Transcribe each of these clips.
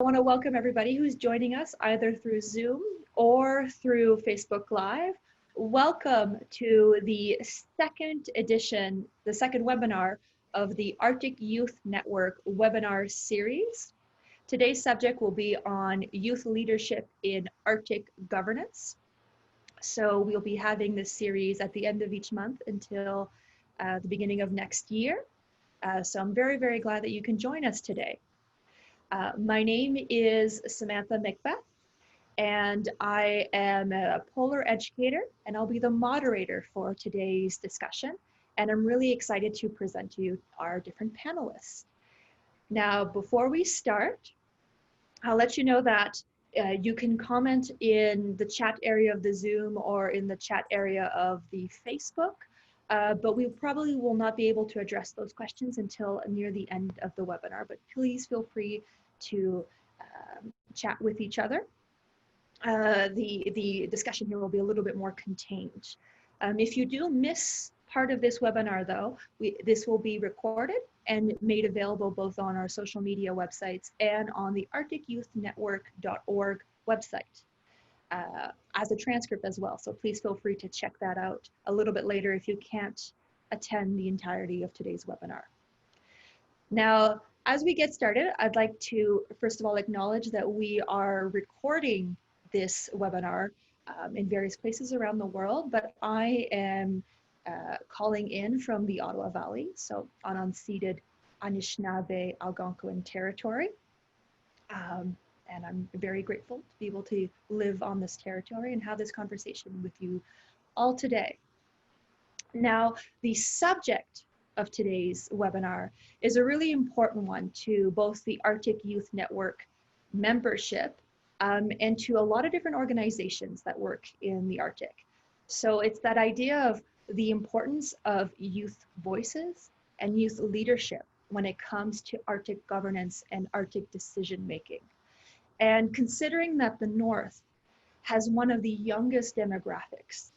want to welcome everybody who's joining us either through Zoom or through Facebook Live. Welcome to the second edition, the second webinar of the Arctic Youth Network webinar series. Today's subject will be on youth leadership in Arctic governance. So we'll be having this series at the end of each month until the beginning of next year. So I'm very, very glad that you can join us today. My name is Samantha Macbeth, and I am a polar educator, and I'll be the moderator for today's discussion. And I'm really excited to present to you our different panelists. Now, before we start, I'll let you know that you can comment in the chat area of the Zoom or in the chat area of the Facebook, but we probably will not be able to address those questions until near the end of the webinar, but please feel free to chat with each other. The discussion here will be a little bit more contained. If you do miss part of this webinar though, this will be recorded and made available both on our social media websites and on the arcticyouth.network.org website as a transcript as well. So please feel free to check that out a little bit later if you can't attend the entirety of today's webinar. Now, as we get started, I'd like to first of all acknowledge that we are recording this webinar in various places around the world, but I am calling in from the Ottawa Valley, so on unceded Anishinaabe Algonquin territory. And I'm very grateful to be able to live on this territory and have this conversation with you all today. Now, the subject of today's webinar is a really important one to both the Arctic Youth Network membership and to a lot of different organizations that work in the Arctic. So it's that idea of the importance of youth voices and youth leadership when it comes to Arctic governance and Arctic decision making. And considering that the North has one of the youngest demographics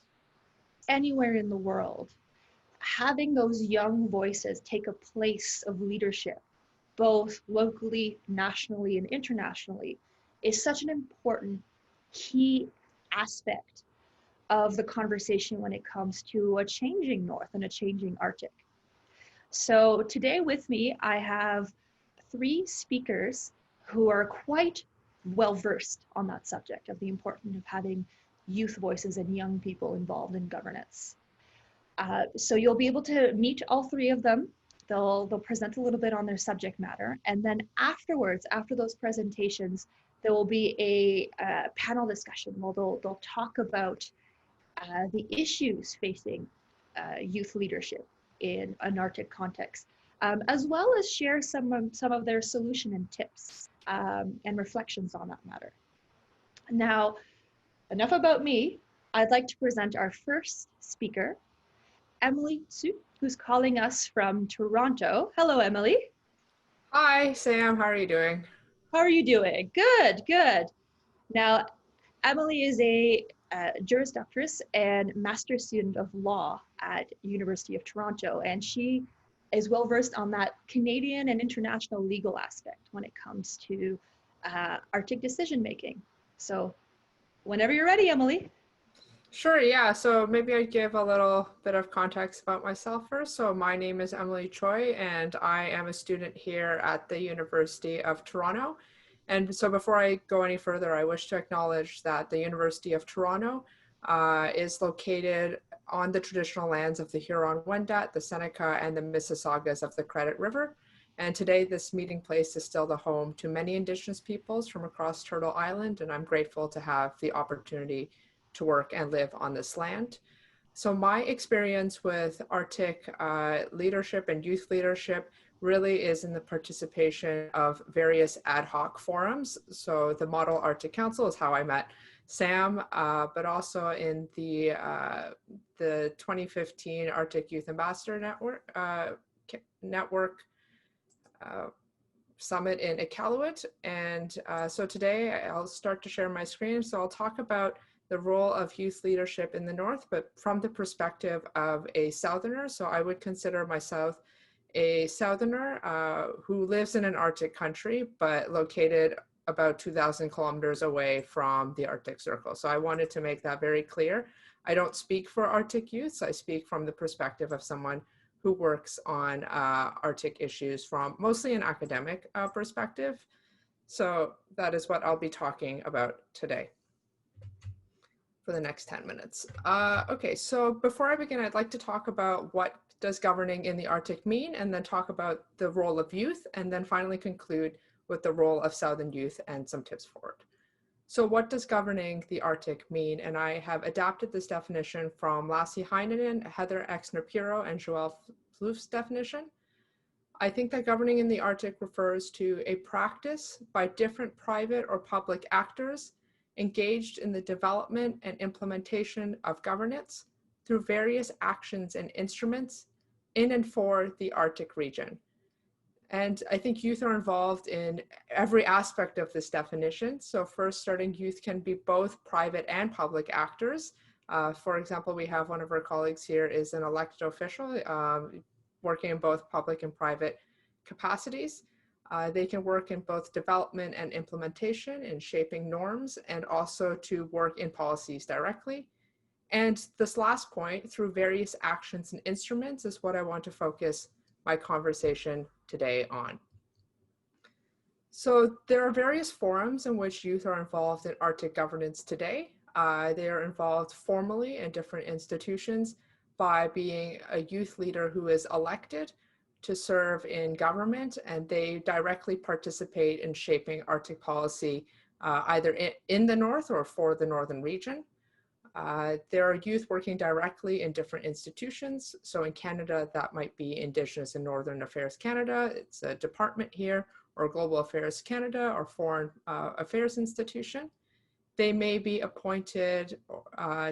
anywhere in the world, having those young voices take a place of leadership, both locally, nationally, and internationally, is such an important key aspect of the conversation when it comes to a changing North and a changing Arctic. So today with me, I have three speakers who are quite well versed on that subject of the importance of having youth voices and young people involved in governance. So you'll be able to meet all three of them. They'll present a little bit on their subject matter. And then afterwards, after those presentations, there will be a panel discussion where they'll talk about the issues facing youth leadership in an Arctic context, as well as share some of their solution and tips and reflections on that matter. Now, enough about me. I'd like to present our first speaker, Emily Tsu, who's calling us from Toronto. Hello, Emily. Hi, Sam. How are you doing? How are you doing? Good, good. Now, Emily is a Juris Doctorate and master student of law at University of Toronto, and she is well versed on that Canadian and international legal aspect when it comes to Arctic decision making. So, whenever you're ready, Emily. Sure, yeah. So maybe I'd give a little bit of context about myself first. So my name is Emily Choi, and I am a student here at the University of Toronto. And so before I go any further, I wish to acknowledge that the University of Toronto is located on the traditional lands of the Huron-Wendat, the Seneca, and the Mississaugas of the Credit River. And today, this meeting place is still the home to many Indigenous peoples from across Turtle Island, and I'm grateful to have the opportunity to work and live on this land. So my experience with Arctic leadership and youth leadership really is in the participation of various ad hoc forums. So the Model Arctic Council is how I met Sam, but also in the 2015 Arctic Youth Ambassador Network Summit in Iqaluit. And so today I'll start to share my screen. So I'll talk about the role of youth leadership in the North, but from the perspective of a Southerner. So I would consider myself a Southerner who lives in an Arctic country, but located about 2,000 kilometers away from the Arctic Circle. So I wanted to make that very clear. I don't speak for Arctic youths. I speak from the perspective of someone who works on Arctic issues from mostly an academic perspective. So that is what I'll be talking about today for the next 10 minutes. Okay, so before I begin, I'd like to talk about what does governing in the Arctic mean, and then talk about the role of youth, and then finally conclude with the role of Southern youth and some tips forward. So what does governing the Arctic mean? And I have adapted this definition from Lassie Heinonen, Heather Exner-Piro, and Joël Flouf's definition. I think that governing in the Arctic refers to a practice by different private or public actors engaged in the development and implementation of governance through various actions and instruments in and for the Arctic region. And I think youth are involved in every aspect of this definition. So first, starting youth can be both private and public actors. For example, we have one of our colleagues here is an elected official working in both public and private capacities. They can work in both development and implementation, in shaping norms, and also to work in policies directly. And this last point, through various actions and instruments, is what I want to focus my conversation today on. So there are various forums in which youth are involved in Arctic governance today. They are involved formally in different institutions by being a youth leader who is elected to serve in government, and they directly participate in shaping Arctic policy either in the North or for the Northern region. There are youth working directly in different institutions. So in Canada, that might be Indigenous and Northern Affairs Canada. It's a department here, or Global Affairs Canada, or Foreign Affairs Institution. They may be appointed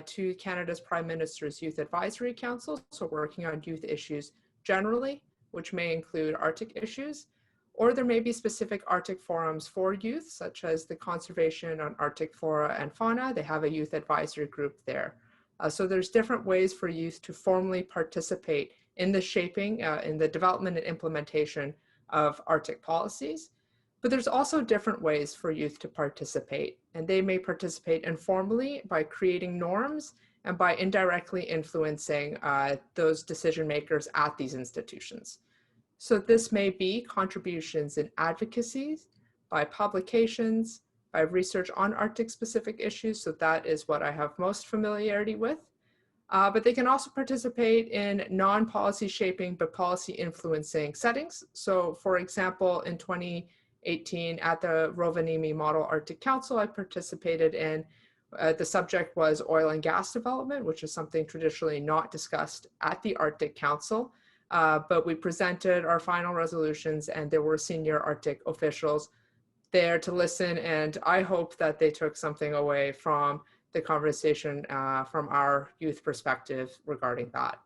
to Canada's Prime Minister's Youth Advisory Council, so working on youth issues generally, which may include Arctic issues. Or there may be specific Arctic forums for youth, such as the Conservation on Arctic Flora and Fauna. They have a youth advisory group there. So there's different ways for youth to formally participate in the shaping, in the development and implementation of Arctic policies. But there's also different ways for youth to participate, and they may participate informally by creating norms and by indirectly influencing those decision makers at these institutions. So this may be contributions in advocacies, by publications, by research on Arctic specific issues. So that is what I have most familiarity with. But they can also participate in non-policy shaping, but policy influencing settings. So for example, in 2018 at the Rovaniemi Model Arctic Council, I participated in, the subject was oil and gas development, which is something traditionally not discussed at the Arctic Council. But we presented our final resolutions, and there were senior Arctic officials there to listen, and I hope that they took something away from the conversation from our youth perspective regarding that.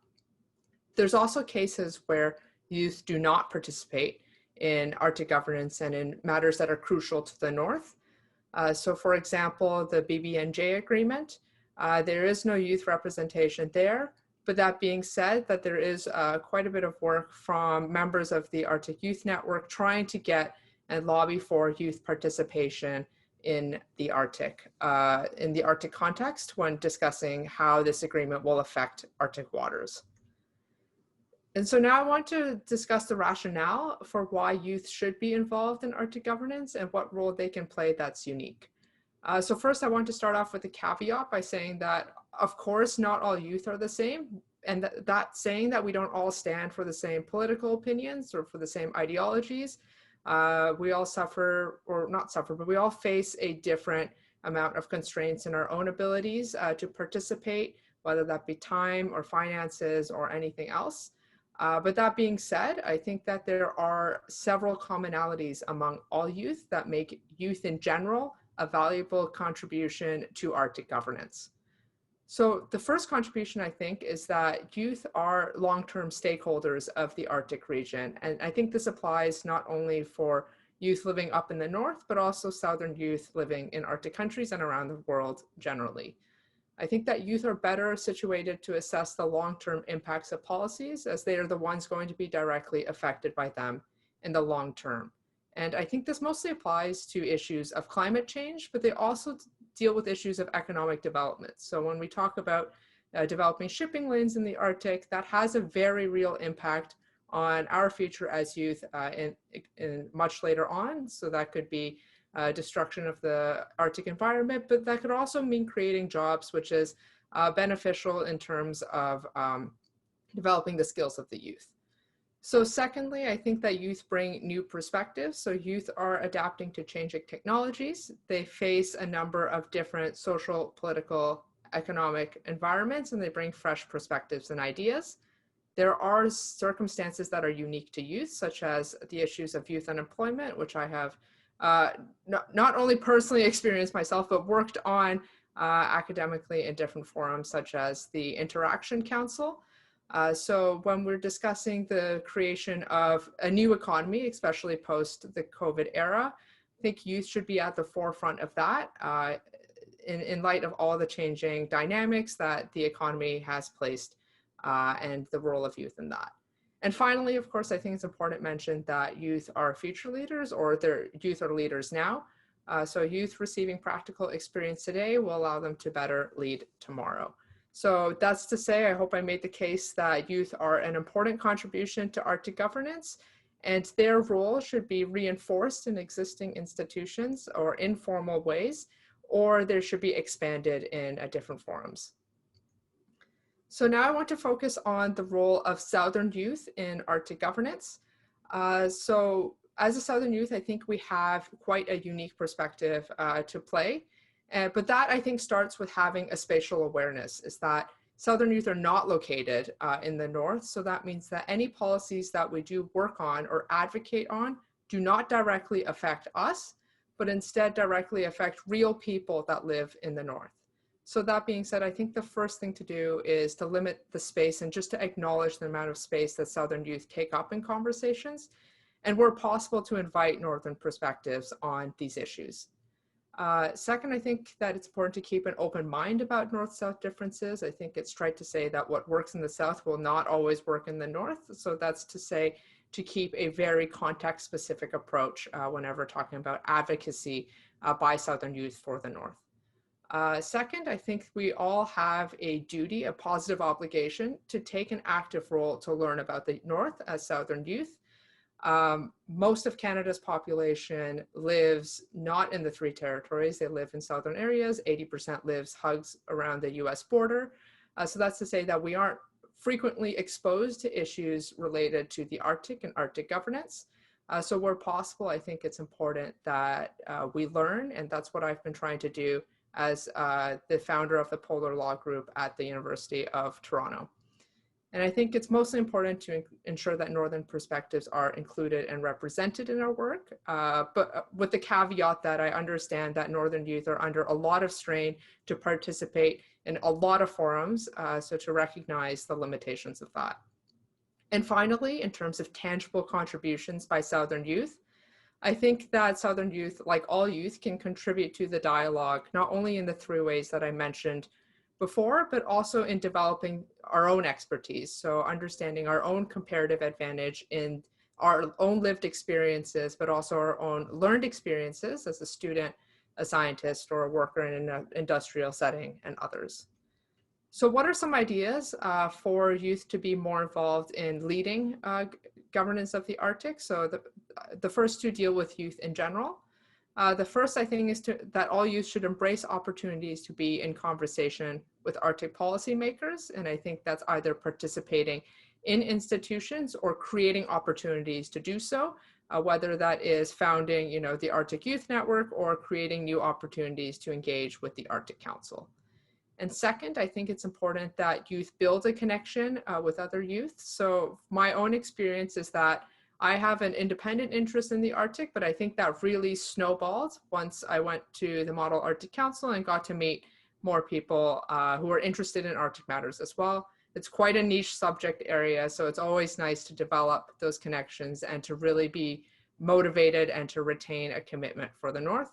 There's also cases where youth do not participate in Arctic governance and in matters that are crucial to the North. So for example, the BBNJ agreement, there is no youth representation there. But that being said, that there is quite a bit of work from members of the Arctic Youth Network trying to get and lobby for youth participation in the Arctic context when discussing how this agreement will affect Arctic waters. And so now I want to discuss the rationale for why youth should be involved in Arctic governance and what role they can play that's unique. So first, I want to start off with a caveat by saying that, of course, not all youth are the same, and that saying that we don't all stand for the same political opinions or for the same ideologies. We all suffer, or not suffer, but we all face a different amount of constraints in our own abilities to participate, whether that be time or finances or anything else. But that being said, I think that there are several commonalities among all youth that make youth in general a valuable contribution to Arctic governance. So the first contribution, I think, is that youth are long-term stakeholders of the Arctic region. And I think this applies not only for youth living up in the North, but also Southern youth living in Arctic countries and around the world generally. I think that youth are better situated to assess the long-term impacts of policies, as they are the ones going to be directly affected by them in the long term. And I think this mostly applies to issues of climate change, but they also deal with issues of economic development. So when we talk about developing shipping lanes in the Arctic, that has a very real impact on our future as youth in much later on. So that could be destruction of the Arctic environment, but that could also mean creating jobs, which is beneficial in terms of developing the skills of the youth. So secondly, I think that youth bring new perspectives. So youth are adapting to changing technologies. They face a number of different social, political, economic environments, and they bring fresh perspectives and ideas. There are circumstances that are unique to youth, such as the issues of youth unemployment, which I have not only personally experienced myself, but worked on academically in different forums, such as the Interaction Council. So when we're discussing the creation of a new economy, especially post the COVID era, I think youth should be at the forefront of that in light of all the changing dynamics that the economy has placed and the role of youth in that. And finally, of course, I think it's important to mention that youth are future leaders, or their youth are leaders now. So youth receiving practical experience today will allow them to better lead tomorrow. So that's to say, I hope I made the case that youth are an important contribution to Arctic governance, and their role should be reinforced in existing institutions or informal ways, or they should be expanded in different forums. So now I want to focus on the role of Southern youth in Arctic governance. So as a Southern youth, I think we have quite a unique perspective to play. But that, I think, starts with having a spatial awareness, is that Southern youth are not located in the North. So that means that any policies that we do work on or advocate on do not directly affect us, but instead directly affect real people that live in the North. So that being said, I think the first thing to do is to limit the space and just to acknowledge the amount of space that Southern youth take up in conversations, and where possible to invite Northern perspectives on these issues. Second, I think that it's important to keep an open mind about North-South differences. I think it's right to say that what works in the South will not always work in the North. So that's to say to keep a very context-specific approach whenever talking about advocacy by Southern youth for the North. Second, I think we all have a duty, a positive obligation to take an active role to learn about the North as Southern youth. Most of Canada's population lives not in the three territories. They live in southern areas. 80% lives hugs around the US border. So that's to say that we aren't frequently exposed to issues related to the Arctic and Arctic governance. So where possible, I think it's important that we learn, and that's what I've been trying to do as the founder of the Polar Law Group at the University of Toronto. And I think it's mostly important to ensure that Northern perspectives are included and represented in our work, but with the caveat that I understand that Northern youth are under a lot of strain to participate in a lot of forums, so to recognize the limitations of that. And finally, in terms of tangible contributions by Southern youth, I think that Southern youth, like all youth, can contribute to the dialogue, not only in the three ways that I mentioned before, but also in developing our own expertise. So understanding our own comparative advantage in our own lived experiences, but also our own learned experiences as a student, a scientist, or a worker in an industrial setting, and others. So what are some ideas for youth to be more involved in leading governance of the Arctic? So the first two deal with youth in general. The first, I think, is that all youth should embrace opportunities to be in conversation with Arctic policymakers. And I think that's either participating in institutions or creating opportunities to do so, whether that is founding, the Arctic Youth Network or creating new opportunities to engage with the Arctic Council. And second, I think it's important that youth build a connection with other youth. So my own experience is that I have an independent interest in the Arctic, but I think that really snowballed once I went to the Model Arctic Council and got to meet more people who are interested in Arctic matters as well. It's quite a niche subject area, so it's always nice to develop those connections and to really be motivated and to retain a commitment for the North.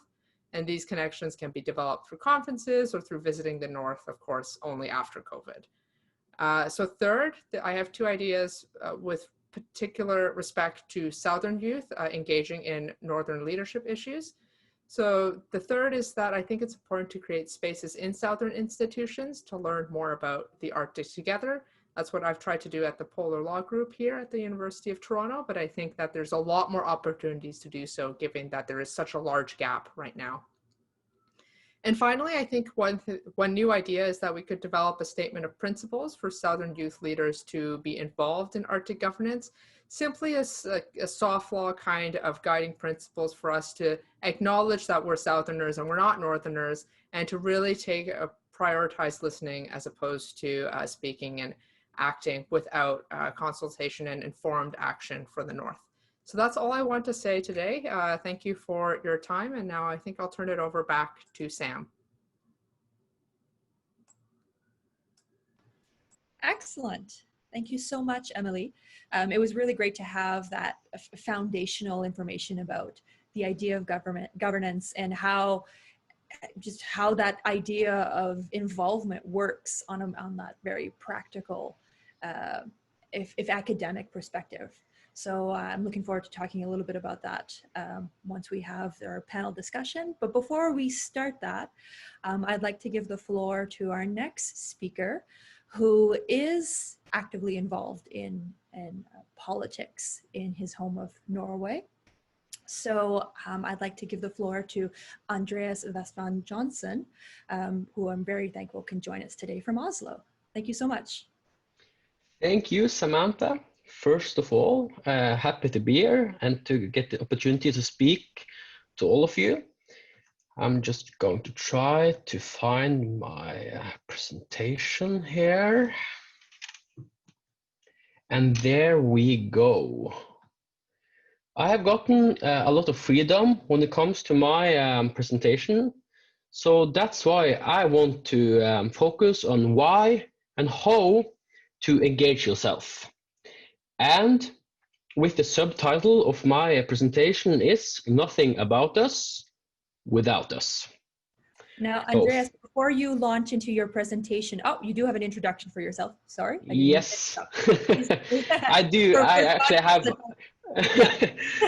And these connections can be developed through conferences or through visiting the North, of course, only after COVID. So third, I have two ideas with particular respect to Southern youth engaging in Northern leadership issues. So the third is that I think it's important to create spaces in Southern institutions to learn more about the Arctic together. That's what I've tried to do at the Polar Law Group here at the University of Toronto, but I think that there's a lot more opportunities to do so given that there is such a large gap right now. And finally, I think one new idea is that we could develop a statement of principles for Southern youth leaders to be involved in Arctic governance, simply as a soft law kind of guiding principles for us to acknowledge that we're Southerners and we're not Northerners, and to really prioritize listening as opposed to speaking and acting without consultation and informed action for the North. So that's all I want to say today. Thank you for your time. And now I think I'll turn it over back to Sam. Excellent. Thank you so much, Emily. It was really great to have that foundational information about the idea of governance and how that idea of involvement works on that very practical, if academic perspective. So I'm looking forward to talking a little bit about that once we have our panel discussion. But before we start that, I'd like to give the floor to our next speaker, who is actively involved in politics in his home of Norway. So I'd like to give the floor to Andreas Westman Johnson, who I'm very thankful can join us today from Oslo. Thank you so much. Thank you, Samantha. First of all, happy to be here and to get the opportunity to speak to all of you. I'm just going to try to find my presentation here. And there we go. I have gotten a lot of freedom when it comes to my presentation. So that's why I want to focus on why and how to engage yourself. And with the subtitle of my presentation is Nothing About Us Without Us. Now, Andreas, before you launch into your presentation, you do have an introduction for yourself. Sorry. Yes, I do. I actually have.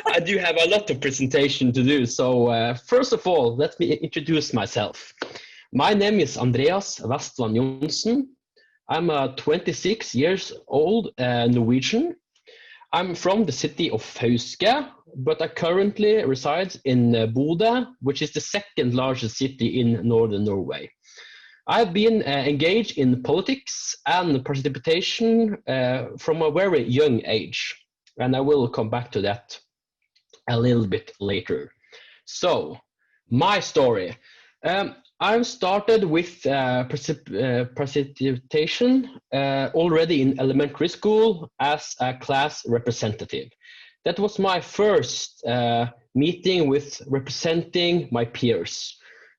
I do have a lot of presentation to do. So first of all, let me introduce myself. My name is Andreas Westman Johnsen. I'm a 26 years old Norwegian. I'm from the city of Fauske, but I currently reside in Bodø, which is the second largest city in northern Norway. I've been engaged in politics and participation from a very young age, and I will come back to that a little bit later. So, my story. I started with participation already in elementary school as a class representative. That was my first meeting with representing my peers.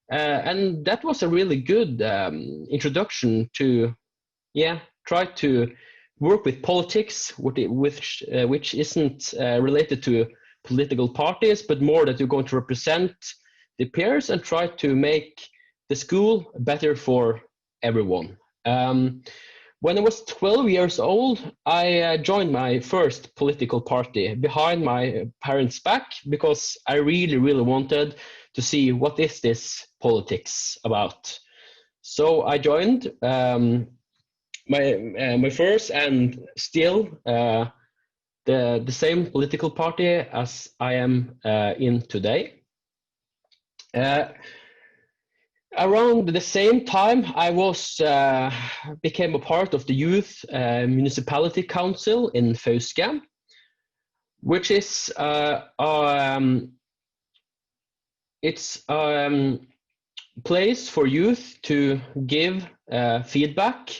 And that was a really good introduction to try to work with politics, which isn't related to political parties, but more that you're going to represent the peers and try to make the school better for everyone. When I was 12 years old, I joined my first political party behind my parents' back because I really, really wanted to see what is this politics about. So I joined my first and still the same political party as I am in today. Around the same time, I became a part of the Youth Municipality Council in Fauske, which is it's a place for youth to give feedback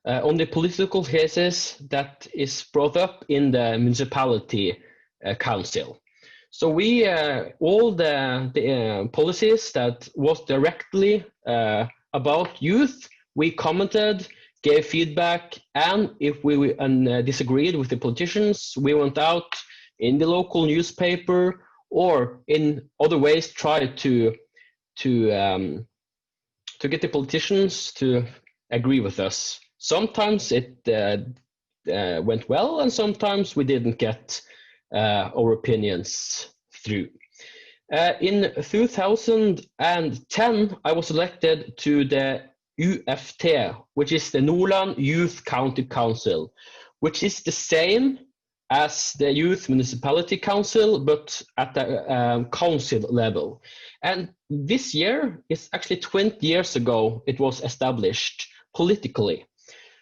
on the political cases that is brought up in the municipality council. So we, all the policies that was directly about youth, we commented, gave feedback, and if we disagreed with the politicians, we went out in the local newspaper or in other ways tried to get the politicians to agree with us. Sometimes it went well, and sometimes we didn't get our opinions through. In 2010, I was elected to the UFT, which is the Nordland Youth County Council, which is the same as the Youth Municipality Council, but at the council level. And this year is actually 20 years ago it was established politically.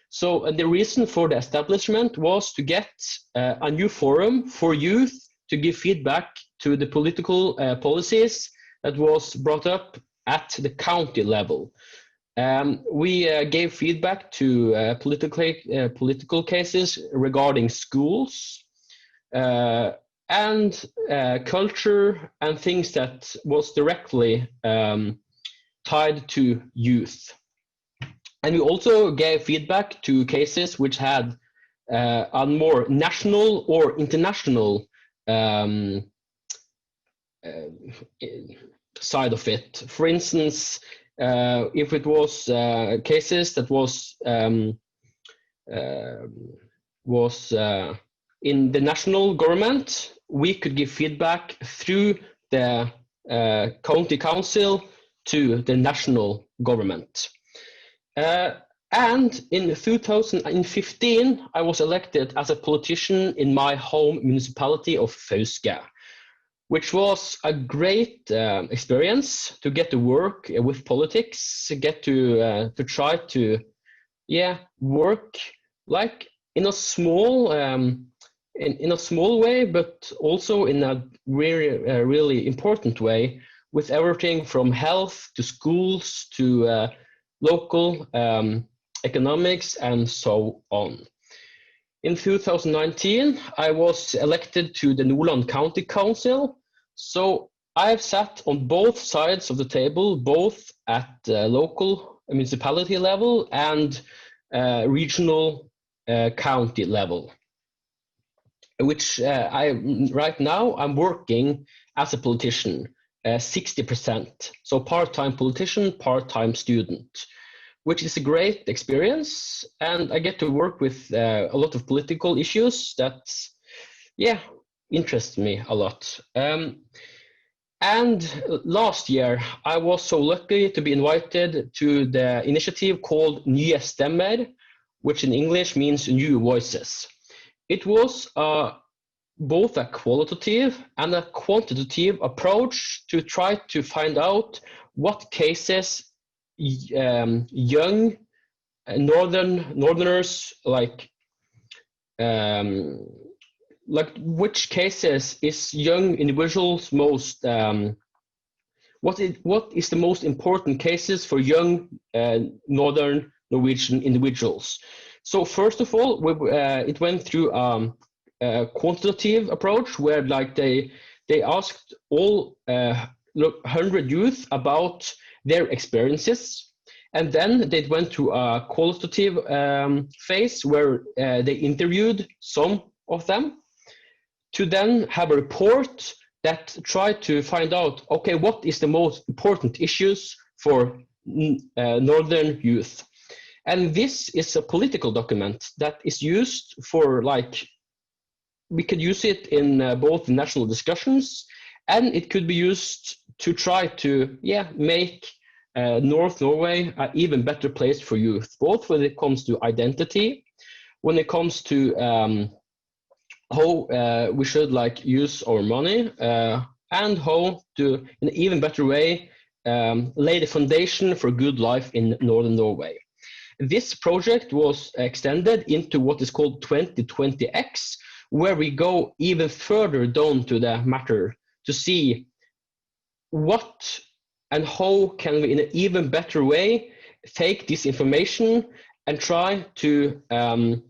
So the reason for the establishment was to get a new forum for youth to give feedback to the political policies that was brought up at the county level. We gave feedback to political cases regarding schools and culture and things that was directly tied to youth. And we also gave feedback to cases which had a more national or international side of it. For instance, if it was cases that was in the national government, we could give feedback through the county council to the national government. And in 2015, I was elected as a politician in my home municipality of Fauske, which was a great experience to get to work with politics, get to try to work like in a small in a small way, but also in a really important way, with everything from health to schools to local economics and so on. In 2019, I was elected to the Nordland County Council. So I've sat on both sides of the table, both at the local municipality level and regional county level, which right now I'm working as a politician, 60%. So part-time politician, part-time student, which is a great experience. And I get to work with a lot of political issues that, interest me a lot. And last year, I was so lucky to be invited to the initiative called Nye Stemmer, which in English means new voices. It was both a qualitative and a quantitative approach to try to find out what cases young northerners which cases is young individuals most what is the most important cases for young northern Norwegian individuals. So first of all, it went through a quantitative approach where they asked all 100 youth about their experiences, and then they went to a qualitative phase where they interviewed some of them to then have a report that tried to find out, okay, what is the most important issues for northern youth. And this is a political document that is used for, we could use it in both national discussions, and it could be used to try to make North Norway an even better place for youth, both when it comes to identity, when it comes to how we should use our money, and how to, in an even better way, lay the foundation for good life in Northern Norway. This project was extended into what is called 2020X, where we go even further down to the matter to see what and how can we, in an even better way, take this information and try to have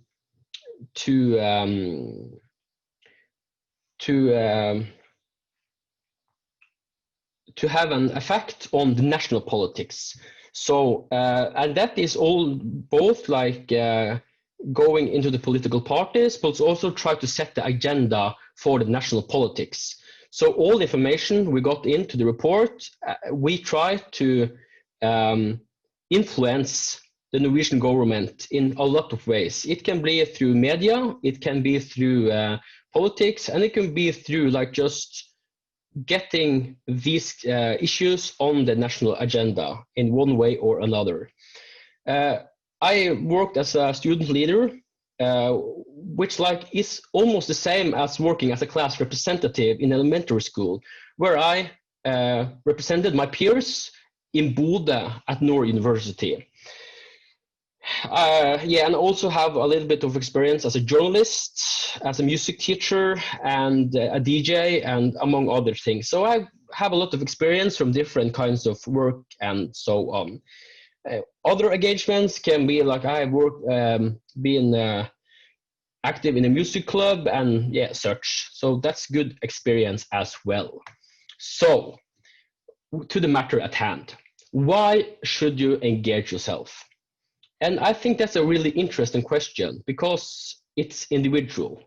an effect on the national politics. So, and that is all both going into the political parties, but also try to set the agenda for the national politics. So all the information we got into the report, we try to influence the Norwegian government in a lot of ways. It can be through media, it can be through politics, and it can be through like just getting these issues on the national agenda in one way or another. I worked as a student leader, which like is almost the same as working as a class representative in elementary school, where I represented my peers in Bodø at Nord University. Yeah, and also have a little bit of experience as a journalist, as a music teacher, and a DJ, and among other things. So I have a lot of experience from different kinds of work and so on. Other engagements can be like I work, being active in a music club and yeah, such. So that's good experience as well. So to the matter at hand, why should you engage yourself? And I think that's a really interesting question because it's individual.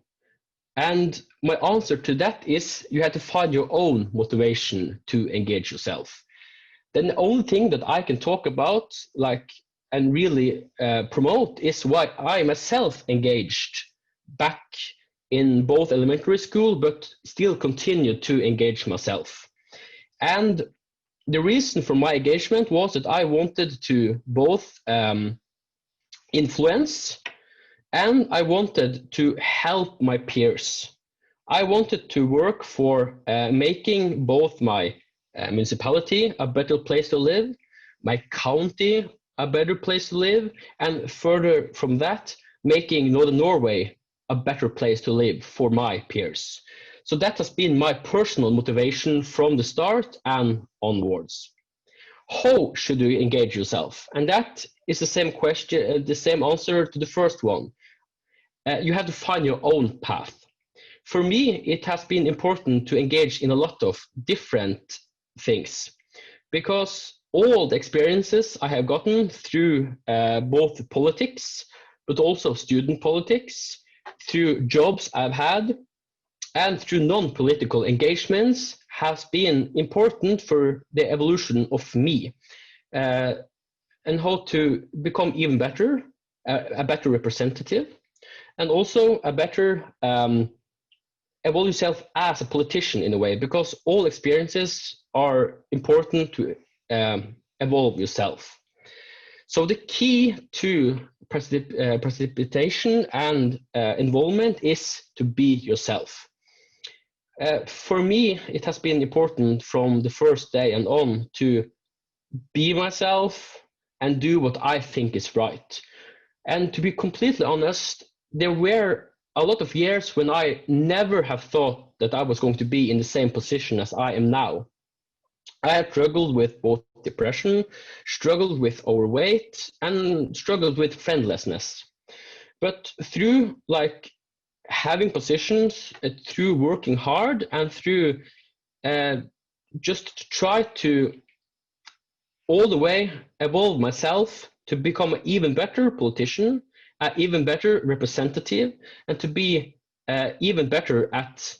And my answer to that is you have to find your own motivation to engage yourself. Then the only thing that I can talk about like and really promote is why I myself engaged back in both elementary school, but still continue to engage myself. And the reason for my engagement was that I wanted to both influence, and I wanted to help my peers. I wanted to work for making both my municipality a better place to live, my county a better place to live, and further from that, making Northern Norway a better place to live for my peers. So that has been my personal motivation from the start and onwards. How should you engage yourself? And that is the same question, the same answer to the first one. You have to find your own path. For me, it has been important to engage in a lot of different things because all the experiences I have gotten through both politics, but also student politics, through jobs I've had, and through non-political engagements has been important for the evolution of me and how to become even better, a better representative, and also a better evolve yourself as a politician in a way, because all experiences are important to evolve yourself. So the key to precipitation and involvement is to be yourself. For me, it has been important from the first day and on to be myself and do what I think is right. And to be completely honest, there were a lot of years when I never have thought that I was going to be in the same position as I am now. I have struggled with both depression, struggled with overweight, and struggled with friendlessness. But through like having positions, through working hard, and through just try to all the way evolve myself to become an even better politician, an even better representative, and to be even better at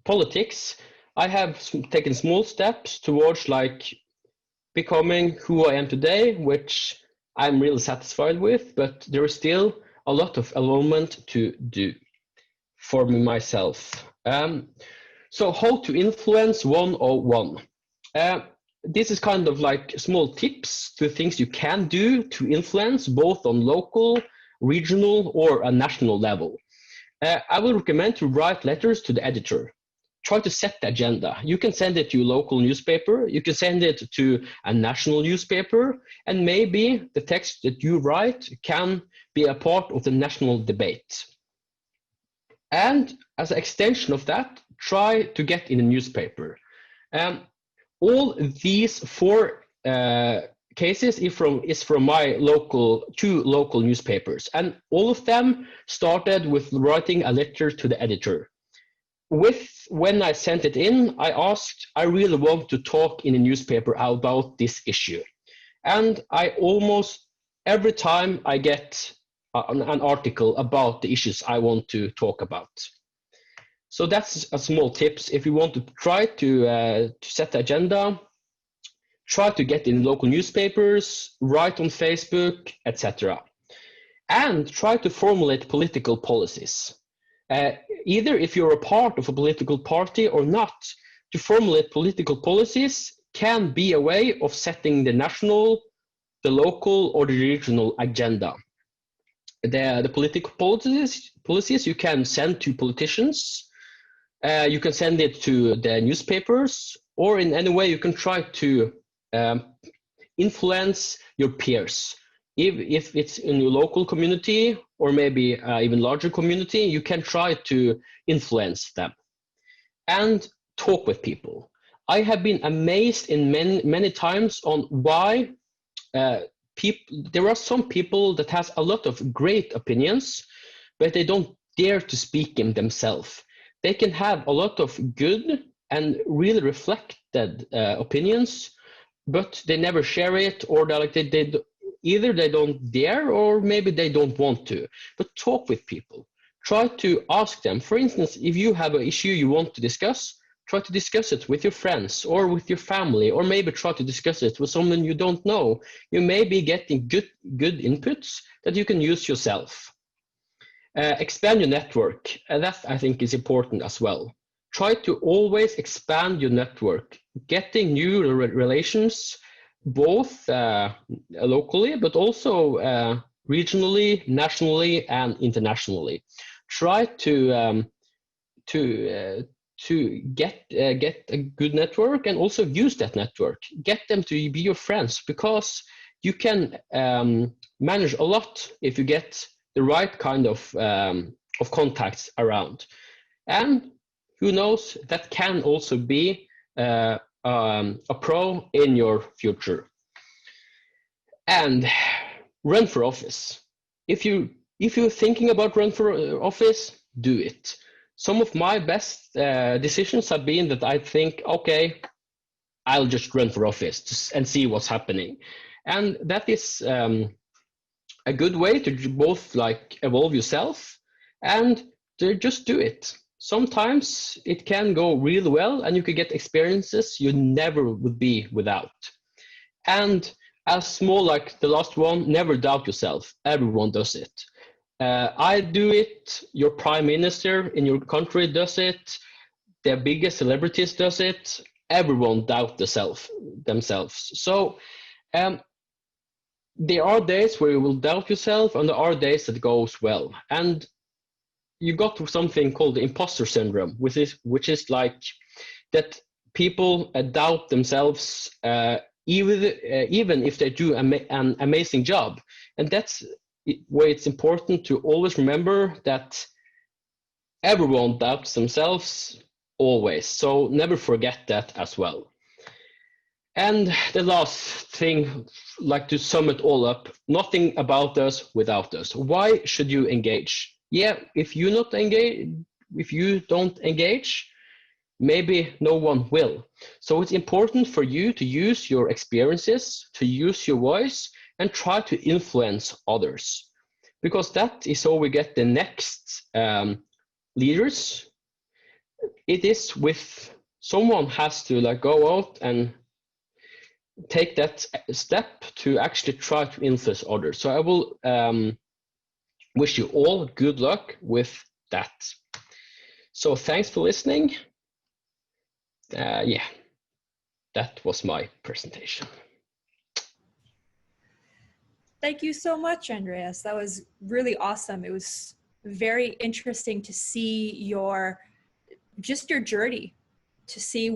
politics, I have taken small steps towards like becoming who I am today, which I'm really satisfied with, but there is still a lot of element to do for me myself. So how to influence 101. This is kind of like small tips to things you can do to influence both on local, regional, or a national level. I will recommend to write letters to the editor. Try to set the agenda. You can send it to your local newspaper, you can send it to a national newspaper, and maybe the text that you write can be a part of the national debate. And as an extension of that, try to get in a newspaper. All these four cases is from my two local newspapers, and all of them started with writing a letter to the editor. When I sent it in, I asked, I really want to talk in a newspaper about this issue. And I almost every time I get an article about the issues I want to talk about. So that's a small tips. If you want to try to set the agenda, try to get in local newspapers, write on Facebook, etc. And try to formulate political policies. Either if you're a part of a political party or not, to formulate political policies can be a way of setting the national, the local, or the regional agenda. The political policies you can send to politicians, you can send it to the newspapers, or in any way you can try to influence your peers. If it's in your local community or maybe even larger community, you can try to influence them and talk with people. I have been amazed in many times on why there are some people that has a lot of great opinions, but they don't dare to speak them themselves. They can have a lot of good and really reflected opinions, but they never share it, or either they don't dare or maybe they don't want to. But talk with people. Try to ask them. For instance, if you have an issue you want to discuss, try to discuss it with your friends or with your family, or maybe try to discuss it with someone you don't know. You may be getting good inputs that you can use yourself. Expand your network. That I think is important as well. Try to always expand your network, getting new relations, both locally, but also regionally, nationally, and internationally. Try to get a good network and also use that network. Get them to be your friends, because you can manage a lot if you get the right kind of contacts around. And who knows, that can also be a pro in your future. And run for office. If you're thinking about run for office, do it. Some of my best decisions have been that I think, okay, I'll just run for office and see what's happening. And that is a good way to both like evolve yourself and to just do it. Sometimes it can go really well and you could get experiences you never would be without. And as small, like the last one, never doubt yourself. Everyone does it. I do it, your prime minister in your country does it, the biggest celebrities does it, everyone doubt themselves. So there are days where you will doubt yourself and there are days that goes well. And you got something called the imposter syndrome, which is like that people doubt themselves even if they do an amazing job. And that's where it's important to always remember that everyone doubts themselves always. So never forget that as well. And the last thing, like to sum it all up, nothing about us without us. Why should you engage? Yeah, if you don't engage, maybe no one will. So it's important for you to use your experiences, to use your voice, and try to influence others, because that is how we get the next leaders. It is with someone has to like go out and take that step to actually try to influence others. So I will wish you all good luck with that. So thanks for listening. Yeah, that was my presentation. Thank you so much, Andreas. That was really awesome. It was very interesting to see your journey, to see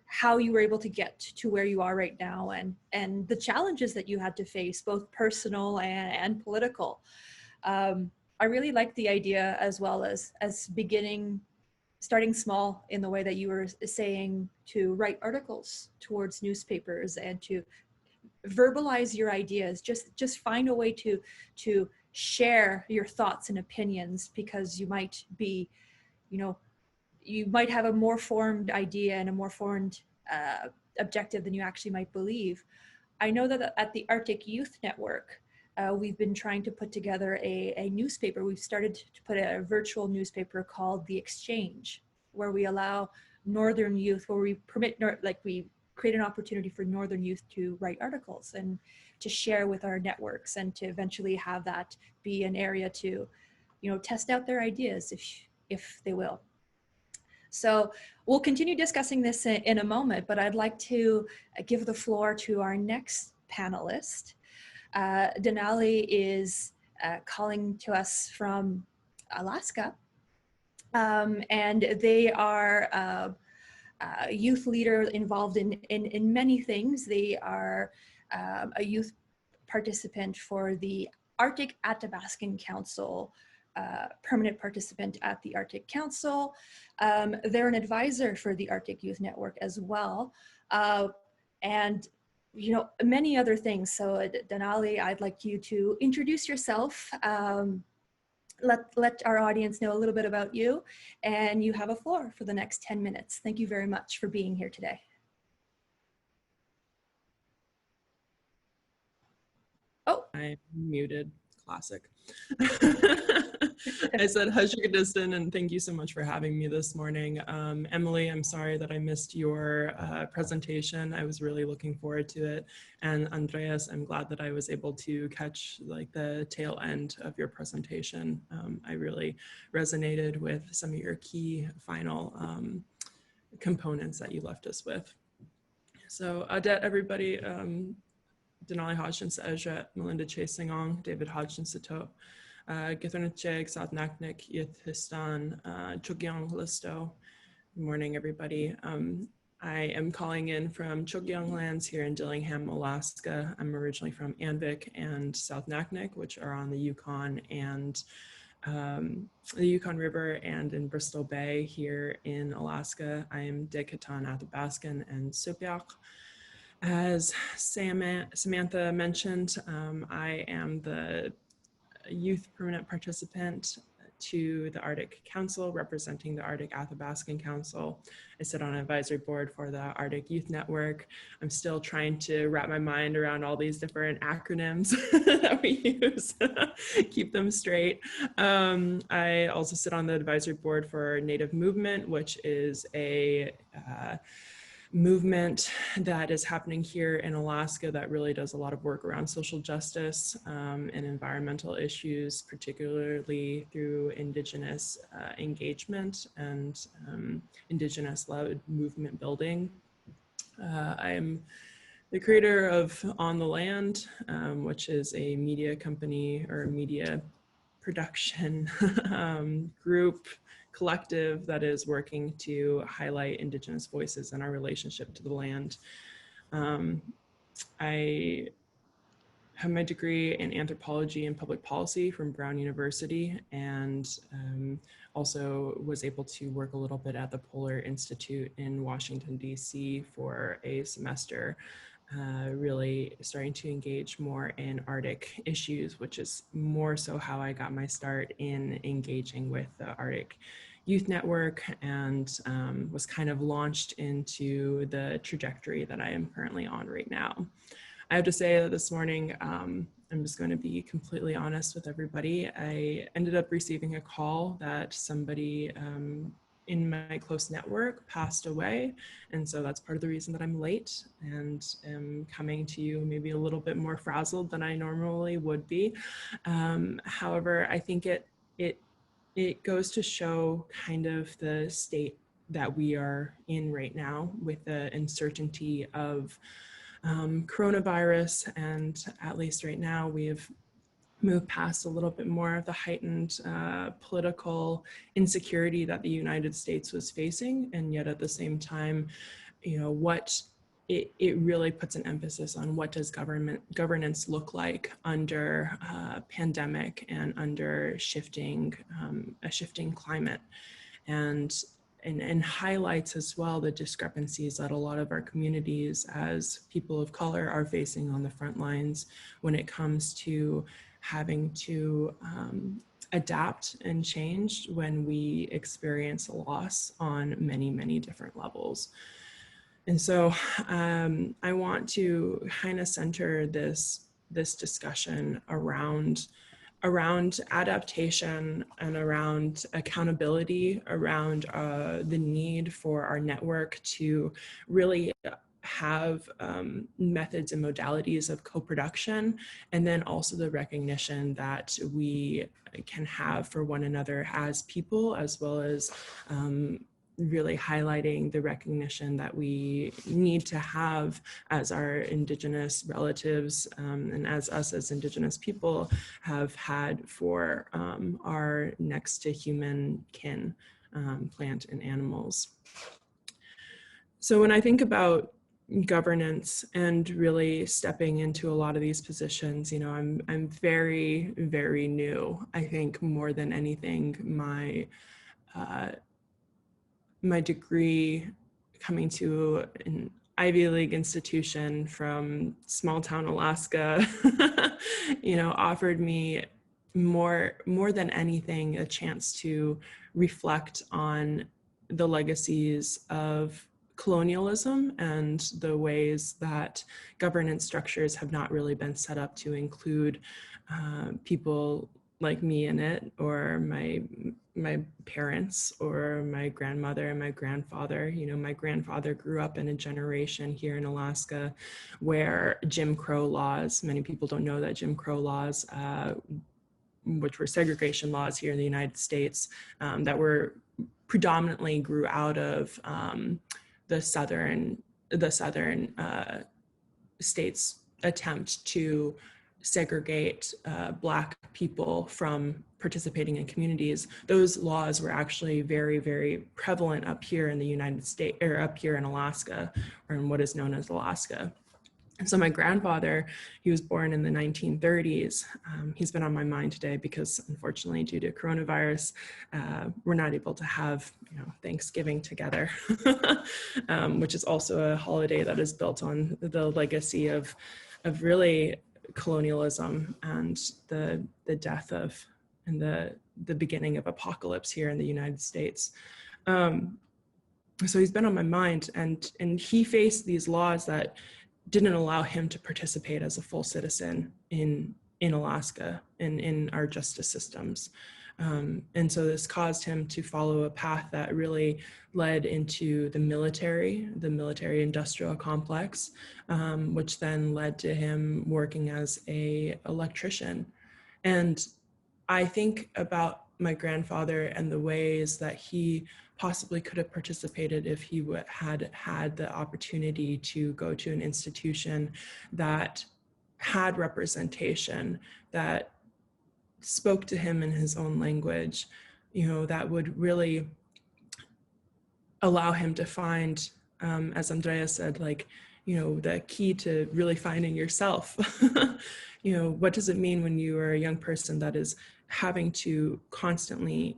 how you were able to get to where you are right now, and the challenges that you had to face, both personal and political. I really like the idea, as well as starting small in the way that you were saying, to write articles towards newspapers and to verbalize your ideas. Just find a way to share your thoughts and opinions, because you might be, you might have a more formed idea and a more formed objective than you actually might believe. I know that at the Arctic Youth Network, we've been trying to put together a newspaper. We've started to put a virtual newspaper called The Exchange, where we allow Northern youth, where we permit, we create an opportunity for Northern youth to write articles and to share with our networks, and to eventually have that be an area to, test out their ideas, if they will. So we'll continue discussing this in a moment, but I'd like to give the floor to our next panelist. Denali is calling to us from Alaska, and they are a youth leader involved in many things. They are a youth participant for the Arctic Athabascan Council, permanent participant at the Arctic Council. They're an advisor for the Arctic Youth Network as well, and many other things. So Denali, I'd like you to introduce yourself. Let our audience know a little bit about you, and you have a floor for the next 10 minutes. Thank you very much for being here today. Oh, I'm muted. Classic. I said Hashikadistan, and thank you so much for having me this morning. Emily, I'm sorry that I missed your presentation. I was really looking forward to it. And Andreas, I'm glad that I was able to catch the tail end of your presentation. I really resonated with some of your key final components that you left us with. So Adet, everybody. Denali Hodgson Ezra, Melinda Chasingong, David Hodgson Sato, Githernacheg, South Naknek, Yithistan, Chogyong Listo. Good morning, everybody. I am calling in from Chogyong lands here in Dillingham, Alaska. I'm originally from Anvik and South Naknek, which are on the Yukon and the Yukon River, and in Bristol Bay here in Alaska. I am Dekatan Athabaskan and Supyaq. As Samantha mentioned, I am the youth permanent participant to the Arctic Council, representing the Arctic Athabascan Council. I sit on an advisory board for the Arctic Youth Network. I'm still trying to wrap my mind around all these different acronyms that we use, keep them straight. I also sit on the advisory board for Native Movement, which is a movement that is happening here in Alaska that really does a lot of work around social justice and environmental issues, particularly through Indigenous engagement and Indigenous-led movement building. I am the creator of On the Land, which is a media company or media production group collective that is working to highlight Indigenous voices and our relationship to the land. I have my degree in anthropology and public policy from Brown University, and also was able to work a little bit at the Polar Institute in Washington, DC for a semester, really starting to engage more in Arctic issues, which is more so how I got my start in engaging with the Arctic Youth Network, and was kind of launched into the trajectory that I am currently on right now. I have to say that this morning, I'm just going to be completely honest with everybody. I ended up receiving a call that somebody in my close network passed away. And so that's part of the reason that I'm late and am coming to you maybe a little bit more frazzled than I normally would be. However, I think it goes to show kind of the state that we are in right now with the uncertainty of coronavirus. And at least right now, we've moved past a little bit more of the heightened political insecurity that the United States was facing. And yet at the same time, you know, it really puts an emphasis on what does governance look like under pandemic and under a shifting climate, and highlights as well the discrepancies that a lot of our communities as people of color are facing on the front lines when it comes to having to adapt and change when we experience a loss on many, many different levels. And so I want to kind of center this discussion around adaptation and around accountability, around the need for our network to really have methods and modalities of co-production, and then also the recognition that we can have for one another as people, as well as really highlighting the recognition that we need to have as our Indigenous relatives and as us as Indigenous people have had for our next to human kin, plant and animals. So when I think about governance and really stepping into a lot of these positions, you know, I'm very, very new. I think more than anything, my degree coming to an Ivy League institution from small town Alaska, you know, offered me more than anything a chance to reflect on the legacies of colonialism and the ways that governance structures have not really been set up to include people like me in it, or my parents, or my grandmother and my grandfather. You know, my grandfather grew up in a generation here in Alaska where Jim Crow laws, many people don't know that Jim Crow laws, which were segregation laws here in the United States, that were predominantly grew out of the southern states' attempt to segregate Black people from participating in communities. Those laws were actually very, very prevalent up here in the United States, or up here in Alaska, or in what is known as Alaska. And so my grandfather, he was born in the 1930s. He's been on my mind today because, unfortunately, due to coronavirus, we're not able to have, you know, Thanksgiving together, which is also a holiday that is built on the legacy of really colonialism and the death of and the beginning of apocalypse here in the United States. So he's been on my mind, and he faced these laws that didn't allow him to participate as a full citizen in Alaska and in our justice systems. And so this caused him to follow a path that really led into the military industrial complex, which then led to him working as an electrician. And I think about my grandfather and the ways that he possibly could have participated if he had the opportunity to go to an institution that had representation, that spoke to him in his own language, you know, that would really allow him to find, as Andrea said, like, you know, the key to really finding yourself. You know, what does it mean when you are a young person that is having to constantly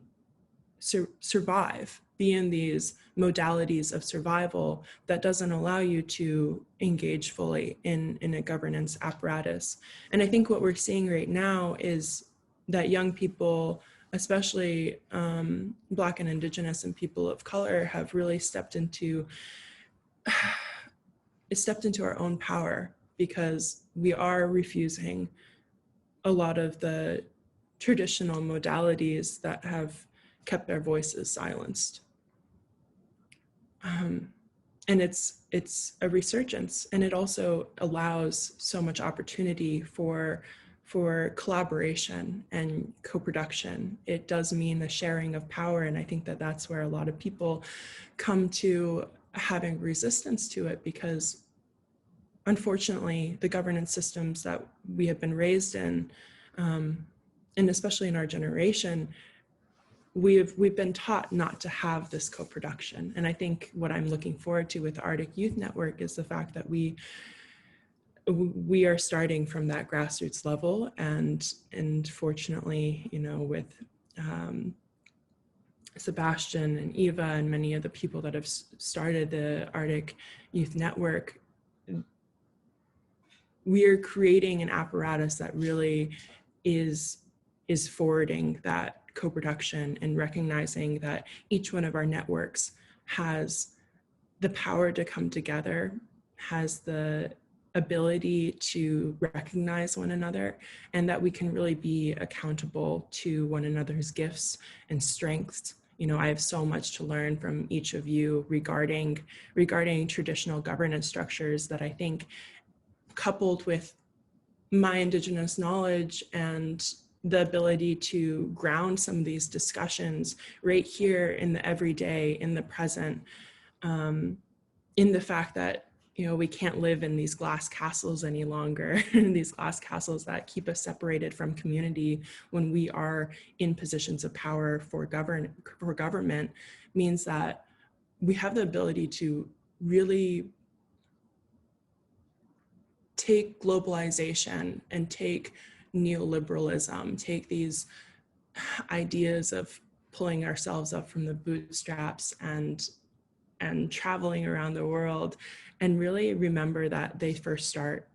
survive, be in these modalities of survival that doesn't allow you to engage fully in a governance apparatus? And I think what we're seeing right now is that young people, especially Black and Indigenous and people of color, have really stepped into our own power, because we are refusing a lot of the traditional modalities that have kept our voices silenced. And it's a resurgence, and it also allows so much opportunity for collaboration and co-production. It does mean the sharing of power, and I think that that's where a lot of people come to having resistance to it, because unfortunately the governance systems that we have been raised in, and especially in our generation, we've been taught not to have this co-production. And I think what I'm looking forward to with the Arctic Youth Network is the fact that we are starting from that grassroots level, and fortunately, you know, with Sebastian and Eva and many of the people that have started the Arctic Youth Network, we are creating an apparatus that really is forwarding that co-production and recognizing that each one of our networks has the power to come together, has the ability to recognize one another, and that we can really be accountable to one another's gifts and strengths You know, I have so much to learn from each of you regarding traditional governance structures that I think, coupled with my Indigenous knowledge and the ability to ground some of these discussions right here in the everyday, in the present, in the fact that, you know, we can't live in these glass castles any longer, these glass castles that keep us separated from community when we are in positions of power for government, means that we have the ability to really take globalization and take neoliberalism, take these ideas of pulling ourselves up from the bootstraps and traveling around the world, and really remember that they first start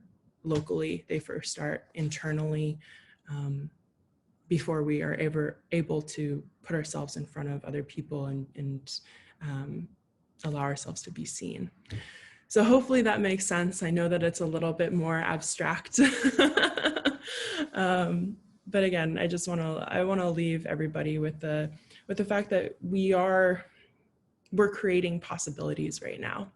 locally, they first start internally, before we are ever able to put ourselves in front of other people and allow ourselves to be seen. So hopefully that makes sense. I know that it's a little bit more abstract. But again, I want to leave everybody with the fact that we're creating possibilities right now.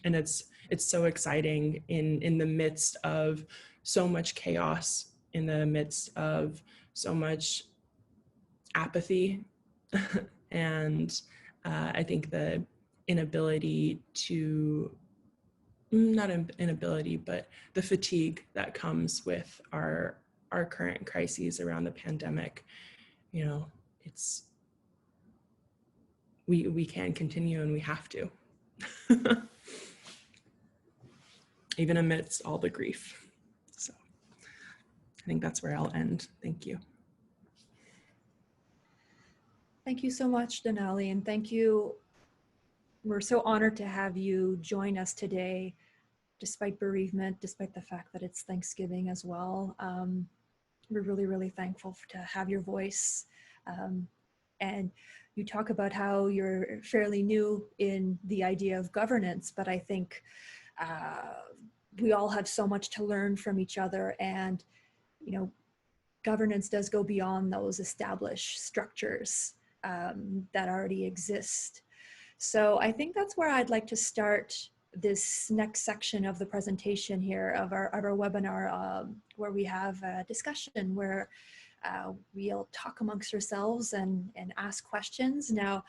And it's so exciting in the midst of so much chaos, in the midst of so much apathy. And I think the inability to, not inability, but the fatigue that comes with our current crises around the pandemic, you know, we can continue and we have to. Even amidst all the grief. So I think that's where I'll end. Thank you. Thank you so much, Denali, and thank you. We're so honored to have you join us today, despite bereavement, despite the fact that it's Thanksgiving as well. We're really, really thankful to have your voice. And you talk about how you're fairly new in the idea of governance, but I think we all have so much to learn from each other, and you know, governance does go beyond those established structures that already exist. So I think that's where I'd like to start this next section of the presentation here of our webinar, where we have a discussion where we'll talk amongst ourselves and ask questions. Now,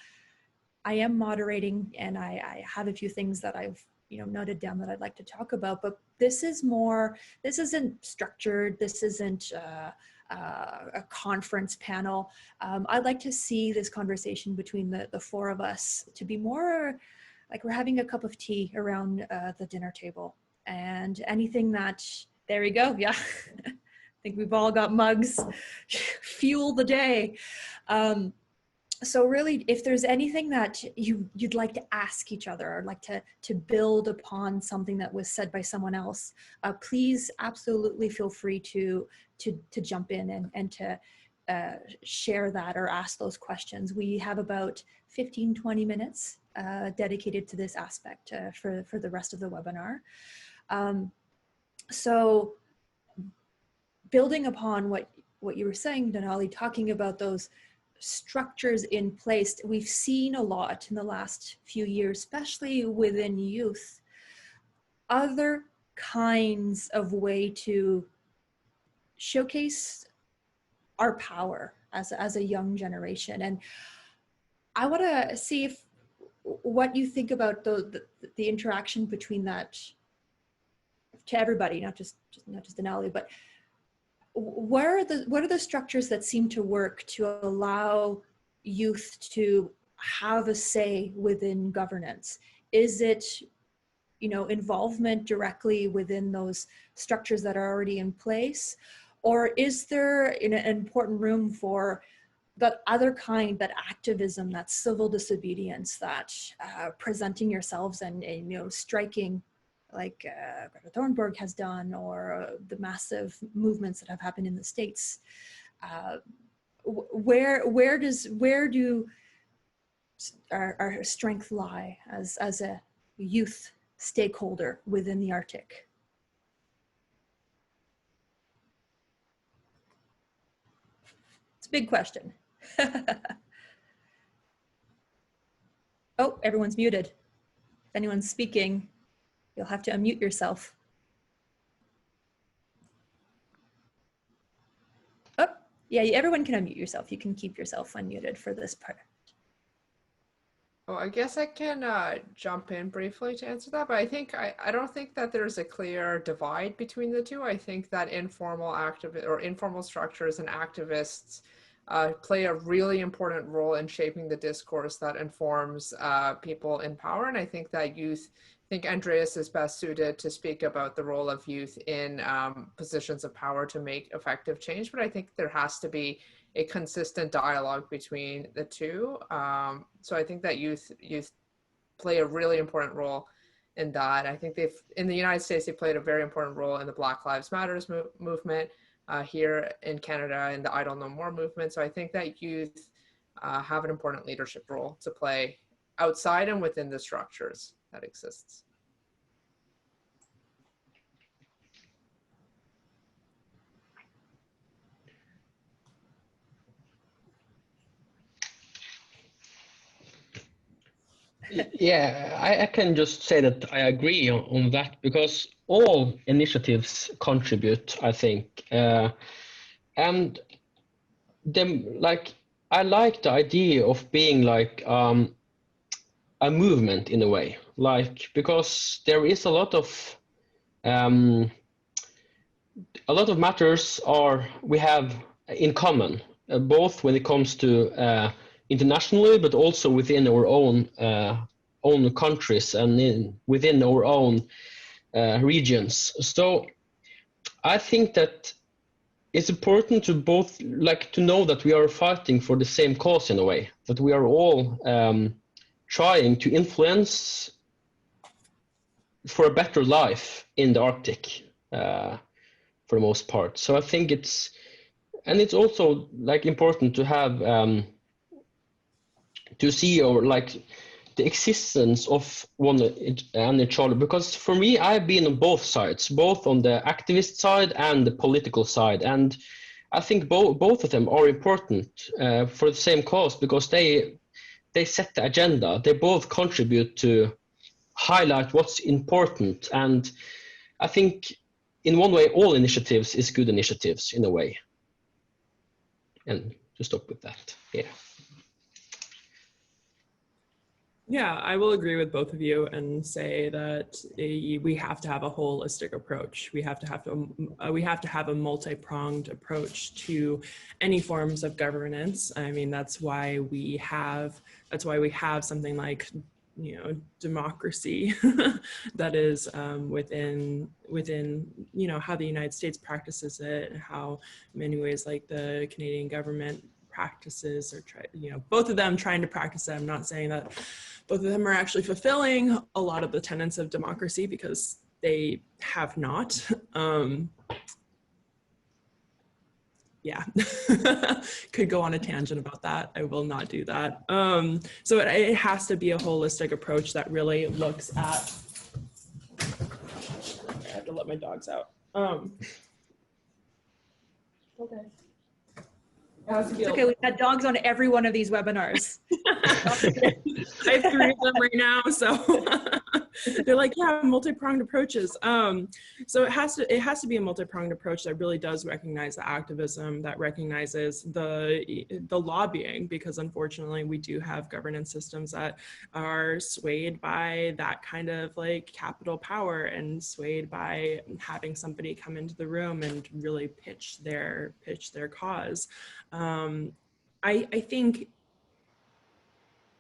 I am moderating, and I have a few things that I've noted down that I'd like to talk about, but this isn't structured, this isn't a conference panel. I'd like to see this conversation between the four of us to be more like we're having a cup of tea around the dinner table, and anything that, there we go, yeah. I think we've all got mugs, fuel the day. So really, if there's anything that you'd like to ask each other, or like to build upon something that was said by someone else, please absolutely feel free to jump in and to share that or ask those questions. We have about 15-20 minutes dedicated to this aspect for the rest of the webinar. So building upon what you were saying, Denali, talking about those structures in place, we've seen a lot in the last few years, especially within youth, other kinds of way to showcase our power as a young generation. And I want to see what you think about the interaction between that to everybody, not just Denali, but what are the structures that seem to work to allow youth to have a say within governance? Is it, involvement directly within those structures that are already in place? Or is there an important room for that other kind, that activism, that civil disobedience, that presenting yourselves and striking, like Greta Thunberg has done, or the massive movements that have happened in the States? Where do our strength lie as a youth stakeholder within the Arctic? It's a big question. Oh, everyone's muted. If anyone's speaking, you'll have to unmute yourself. Oh, yeah, everyone can unmute yourself. You can keep yourself unmuted for this part. Oh, I guess I can jump in briefly to answer that, but I don't think that there's a clear divide between the two. I think that informal structures and activists play a really important role in shaping the discourse that informs people in power. And I think that I think Andreas is best suited to speak about the role of youth in positions of power to make effective change. But I think there has to be a consistent dialogue between the two. So I think that youth play a really important role in that. I think in the United States, they played a very important role in the Black Lives Matters movement, here in Canada in the I Don't Know More movement. So I think that youth have an important leadership role to play outside and within the structures that exists. Yeah, I can just say that I agree on that, because all initiatives contribute, I think. And them, like, I like the idea of being like a movement in a way, like, because there is a lot of matters we have in common, both when it comes to internationally, but also within our own countries and within our own regions. So I think that it's important to both, like, to know that we are fighting for the same cause in a way, that we are all trying to influence for a better life in the Arctic, for the most part. So I think it's also like important to have to see, or like, the existence of one and each other, because for me, I've been on both sides, both on the activist side and the political side, and I think both of them are important for the same cause, because they set the agenda. They both contribute to highlight what's important, and I think in one way all initiatives is good initiatives in a way. And to stop with that, yeah. Yeah, I will agree with both of you and say that we have to have a holistic approach. We have to have a multi-pronged approach to any forms of governance. I mean, that's why we have something like, you know, democracy that is within you know, how the United States practices it, and how in many ways like the Canadian government practices, or both of them trying to practice it. I'm not saying that both of them are actually fulfilling a lot of the tenets of democracy, because they have not. Yeah, could go on a tangent about that. I will not do that. So it has to be a holistic approach that really looks at, I have to let my dogs out. Okay. It's okay, we've had dogs on every one of these webinars. I have 3 of them right now, so they're like, yeah, multi-pronged approaches. So it has to be a multi-pronged approach that really does recognize the activism, that recognizes the lobbying, because unfortunately we do have governance systems that are swayed by that kind of like capital power, and swayed by having somebody come into the room and really pitch their cause. I think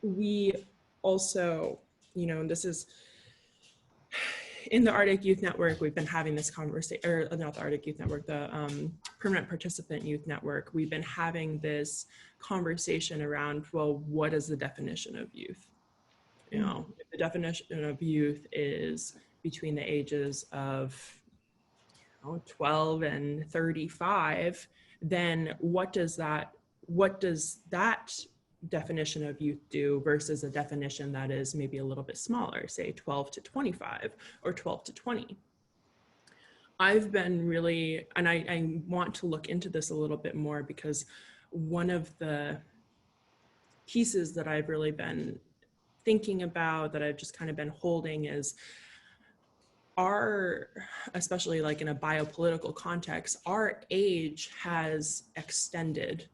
we also, you know, this is in the Arctic Youth Network, we've been having this conversation, or not the Arctic Youth Network, the Permanent Participant Youth Network. We've been having this conversation around, well, what is the definition of youth? You know, if the definition of youth is between the ages of 12 and 35, then what does that definition of youth do versus a definition that is maybe a little bit smaller, say 12 to 25 or 12 to 20? I've been really, and I want to look into this a little bit more, because one of the pieces that I've really been thinking about, that I've just kind of been holding, is especially like in a biopolitical context, our age has extended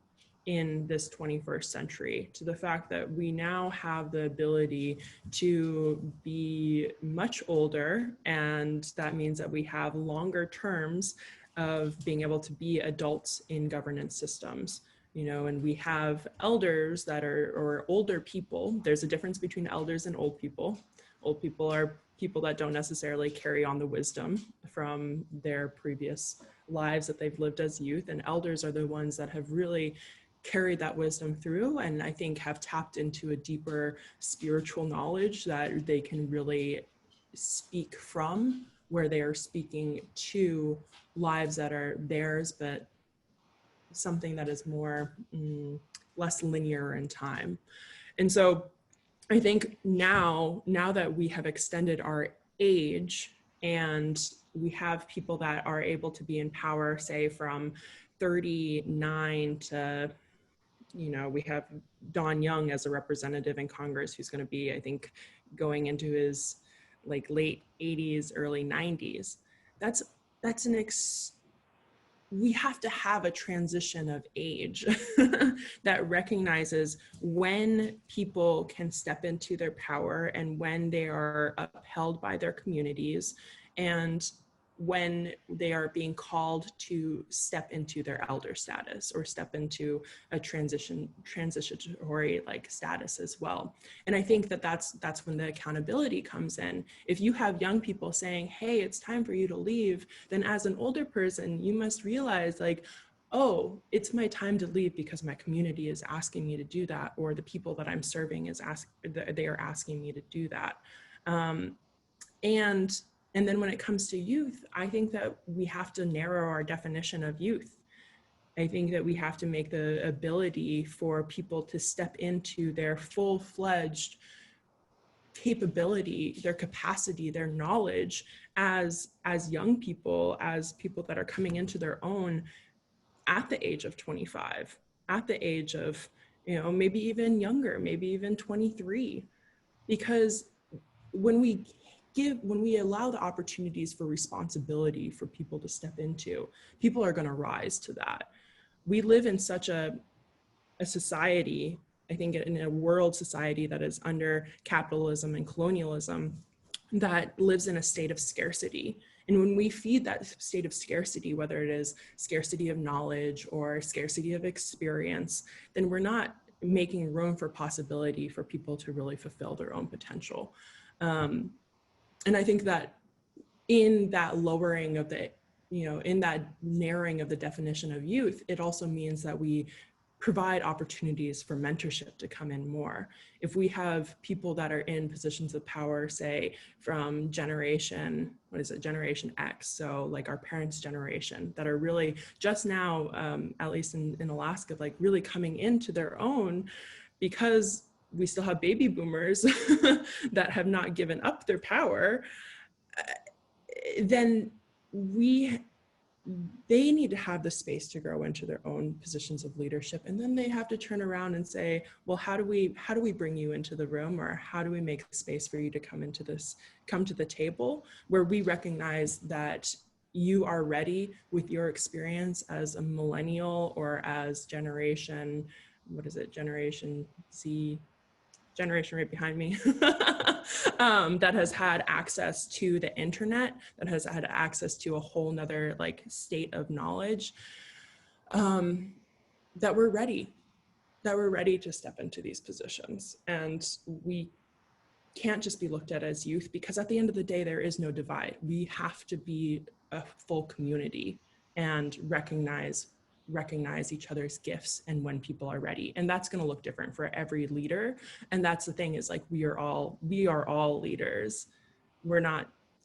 in this 21st century to the fact that we now have the ability to be much older, and that means that we have longer terms of being able to be adults in governance systems. And we have elders that are, or older people. There's a difference between elders and old people. Old people are people that don't necessarily carry on the wisdom from their previous lives that they've lived as youth, and elders are the ones that have really carried that wisdom through, and I think have tapped into a deeper spiritual knowledge that they can really speak from, where they are speaking to lives that are theirs, but something that is more less linear in time. And so I think now that we have extended our age and we have people that are able to be in power, say from 39 to, we have Don Young as a representative in Congress, who's going to be, I think, going into his like late 80s, early 90s. We have to have a transition of age that recognizes when people can step into their power and when they are upheld by their communities, and when they are being called to step into their elder status or step into a transitionary like status as well. And I think that that's when the accountability comes in. If you have young people saying, hey, it's time for you to leave, then as an older person, you must realize like, oh, it's my time to leave because my community is asking me to do that, or the people that I'm serving they are asking me to do that. And then when it comes to youth, I think that we have to narrow our definition of youth. I think that we have to make the ability for people to step into their full-fledged capability, their capacity, their knowledge as young people, as people that are coming into their own at the age of 25, at the age of, maybe even younger, maybe even 23. Because when we allow the opportunities for responsibility for people to step into, people are going to rise to that. We live in such a society, I think in a world society that is under capitalism and colonialism, that lives in a state of scarcity. And when we feed that state of scarcity, whether it is scarcity of knowledge or scarcity of experience, then we're not making room for possibility for people to really fulfill their own potential. And I think that in that lowering of the, in that narrowing of the definition of youth, it also means that we provide opportunities for mentorship to come in more. If we have people that are in positions of power, say from generation X, so like our parents' generation, that are really just now, at least in Alaska, like really coming into their own, because we still have baby boomers that have not given up their power, then they need to have the space to grow into their own positions of leadership. And then they have to turn around and say, well, how do we bring you into the room, or how do we make space for you to come to the table, where we recognize that you are ready with your experience as a millennial or as generation Z, generation right behind me, that has had access to the internet, that has had access to a whole nother like state of knowledge, that we're ready to step into these positions. And we can't just be looked at as youth, because at the end of the day, there is no divide. We have to be a full community and recognize each other's gifts and when people are ready. And that's going to look different for every leader. And that's the thing, is like, we are all leaders.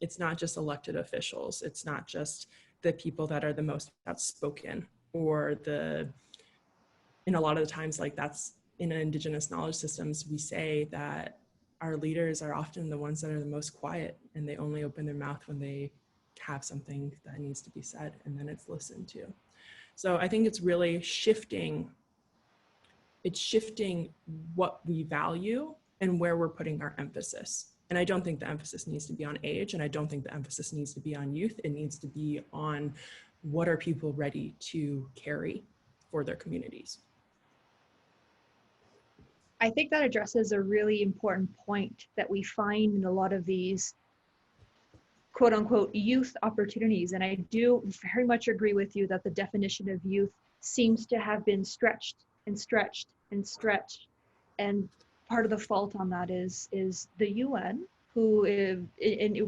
It's not just elected officials. It's not just the people that are the most outspoken, or and a lot of the times, like, that's in Indigenous knowledge systems, we say that our leaders are often the ones that are the most quiet, and they only open their mouth when they have something that needs to be said, and then it's listened to. So I think it's really shifting what we value and where we're putting our emphasis. And I don't think the emphasis needs to be on age, and I don't think the emphasis needs to be on youth. It needs to be on what are people ready to carry for their communities. I think that addresses a really important point that we find in a lot of these quote unquote youth opportunities. And I do very much agree with you that the definition of youth seems to have been stretched and stretched and stretched. And part of the fault on that is the UN, who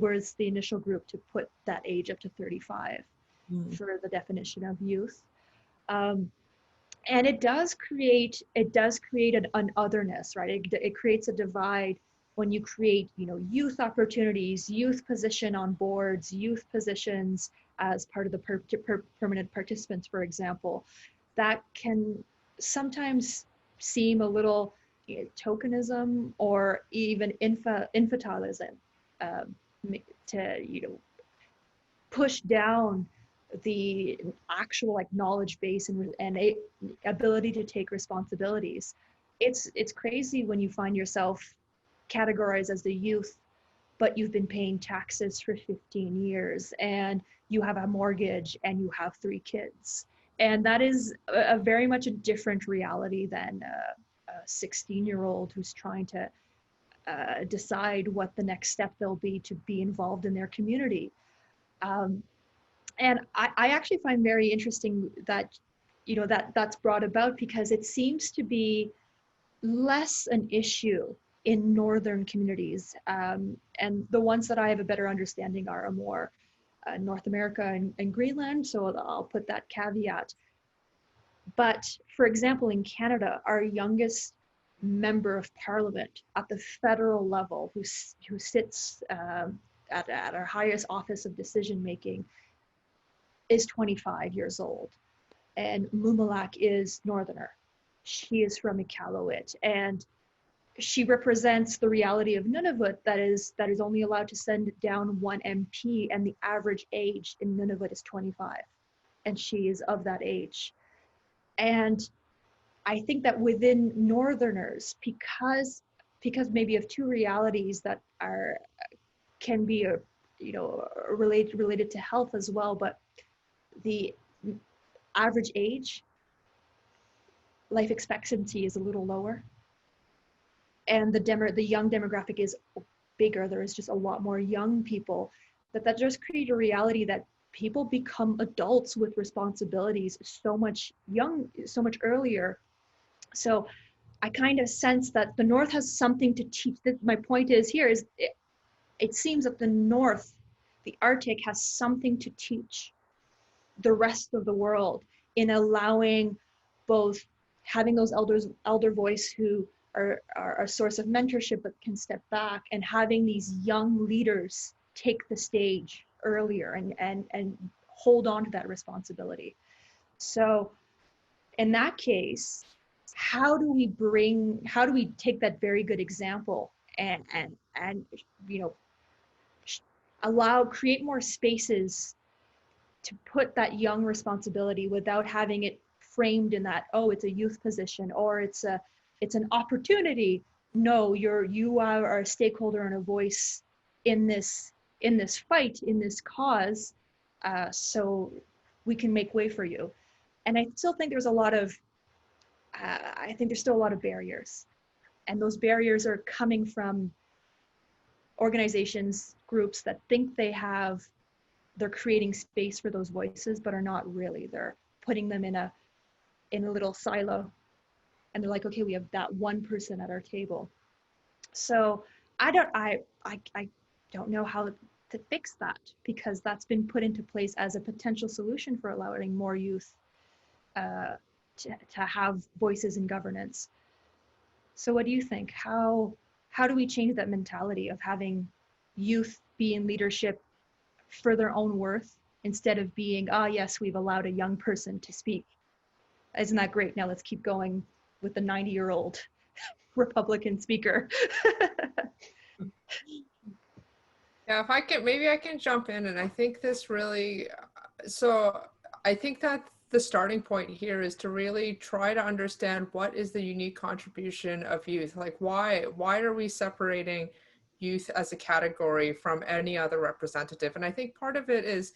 was the initial group to put that age up to 35 for the definition of youth. And it does create an otherness, right? It creates a divide when you create, youth opportunities, youth position on boards, youth positions as part of the permanent participants, for example. That can sometimes seem a little tokenism or even infantilism to push down the actual knowledge base and ability to take responsibilities. It's crazy when you find yourself categorized as the youth, but you've been paying taxes for 15 years and you have a mortgage and you have 3 kids. And that is a very much a different reality than a 16-year-old who's trying to decide what the next step they'll be to be involved in their community. And I actually find very interesting that, that's brought about because it seems to be less an issue in northern communities. And the ones that I have a better understanding are more North America and Greenland. So I'll put that caveat. But for example, in Canada, our youngest member of parliament at the federal level who sits at our highest office of decision making is 25 years old, and Mumalak is Northerner. She is from Iqaluit, and she represents the reality of Nunavut that is only allowed to send down 1 MP, and the average age in Nunavut is 25, and she is of that age. And I think that within Northerners, because maybe of 2 realities that can be related to health as well, but the average age, life expectancy is a little lower, and the young demographic is bigger. There is just a lot more young people. That just create a reality that people become adults with responsibilities so much earlier. So I kind of sense that the North has something to teach. My point is here is it seems that the North, the Arctic, has something to teach the rest of the world in allowing both having those elder voice who are a source of mentorship but can step back, and having these young leaders take the stage earlier and hold on to that responsibility. So in that case, how do we take that very good example and create more spaces to put that young responsibility without having it framed in that, oh, it's a youth position or it's an opportunity. No, you are a stakeholder and a voice in this fight, in this cause, so we can make way for you. And I still think there's a lot of barriers, and those barriers are coming from organizations, groups that think they're creating space for those voices, but are not really. They're putting them in a little silo, and they're like, okay, we have that one person at our table. So I don't know how to fix that, because that's been put into place as a potential solution for allowing more youth to have voices in governance. So what do you think? How do we change that mentality of having youth be in leadership for their own worth, instead of being, yes, we've allowed a young person to speak. Isn't that great? Now let's keep going with the 90-year-old Republican speaker. Yeah, maybe I can jump in. And I think this really, so I think that the starting point here is to really try to understand what is the unique contribution of youth. Like why are we separating youth as a category from any other representative? And I think part of it is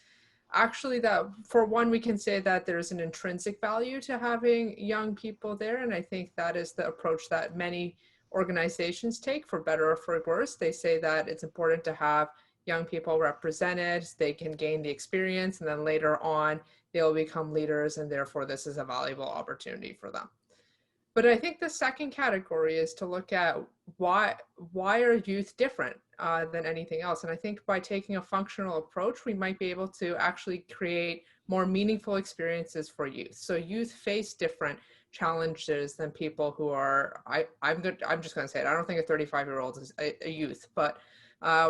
actually that, for one, we can say that there's an intrinsic value to having young people there. And I think that is the approach that many organizations take, for better or for worse. They say that it's important to have young people represented, they can gain the experience, and then later on, they'll become leaders, and therefore this is a valuable opportunity for them. But I think the second category is to look at why are youth different than anything else? And I think by taking a functional approach, we might be able to actually create more meaningful experiences for youth. So youth face different challenges than people who are, I'm just going to say it, I don't think a 35-year-old is a youth, but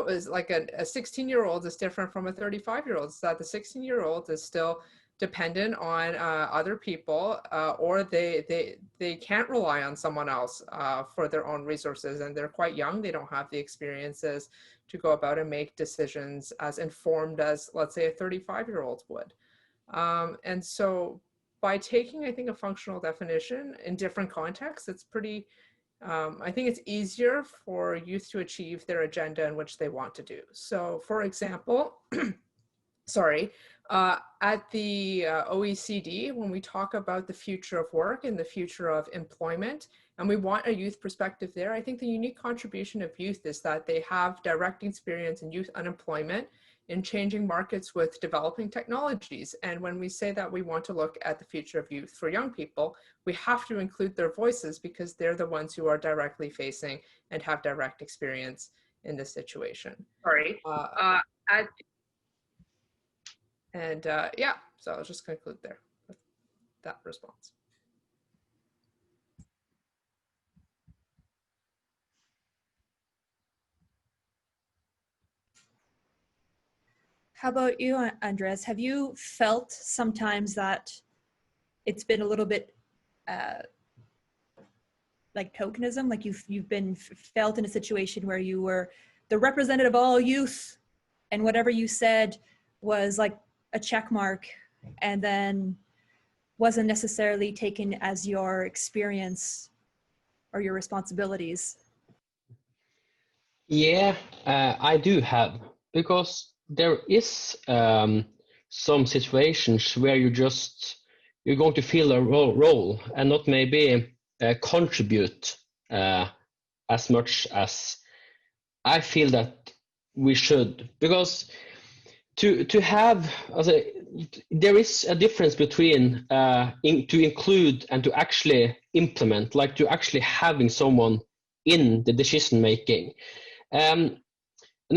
is like a 16-year-old is different from a 35-year-old. So that the 16-year-old is still dependent on other people, or they can't rely on someone else for their own resources, and they're quite young. They don't have the experiences to go about and make decisions as informed as, let's say, a 35-year-old would. And so by taking, I think, a functional definition in different contexts, it's pretty, I think it's easier for youth to achieve their agenda in which they want to do. So for example, sorry, at the OECD, when we talk about the future of work and the future of employment, and we want a youth perspective there, I think the unique contribution of youth is that they have direct experience in youth unemployment, in changing markets with developing technologies. And when we say that we want to look at the future of youth for young people, we have to include their voices because they're the ones who are directly facing and have direct experience in this situation. Sorry. And yeah, so I'll just conclude there with that response. How about you, Andres? Have you felt sometimes that it's been a little bit like tokenism, like you've been felt in a situation where you were the representative of all youth, and whatever you said was like a check mark, and then wasn't necessarily taken as your experience or your responsibilities? Yeah, I do have, because there is some situations where you're going to fill a role and not maybe contribute as much as I feel that we should, because to have, there is a difference between to include and to actually implement, like to actually having someone in the decision making. And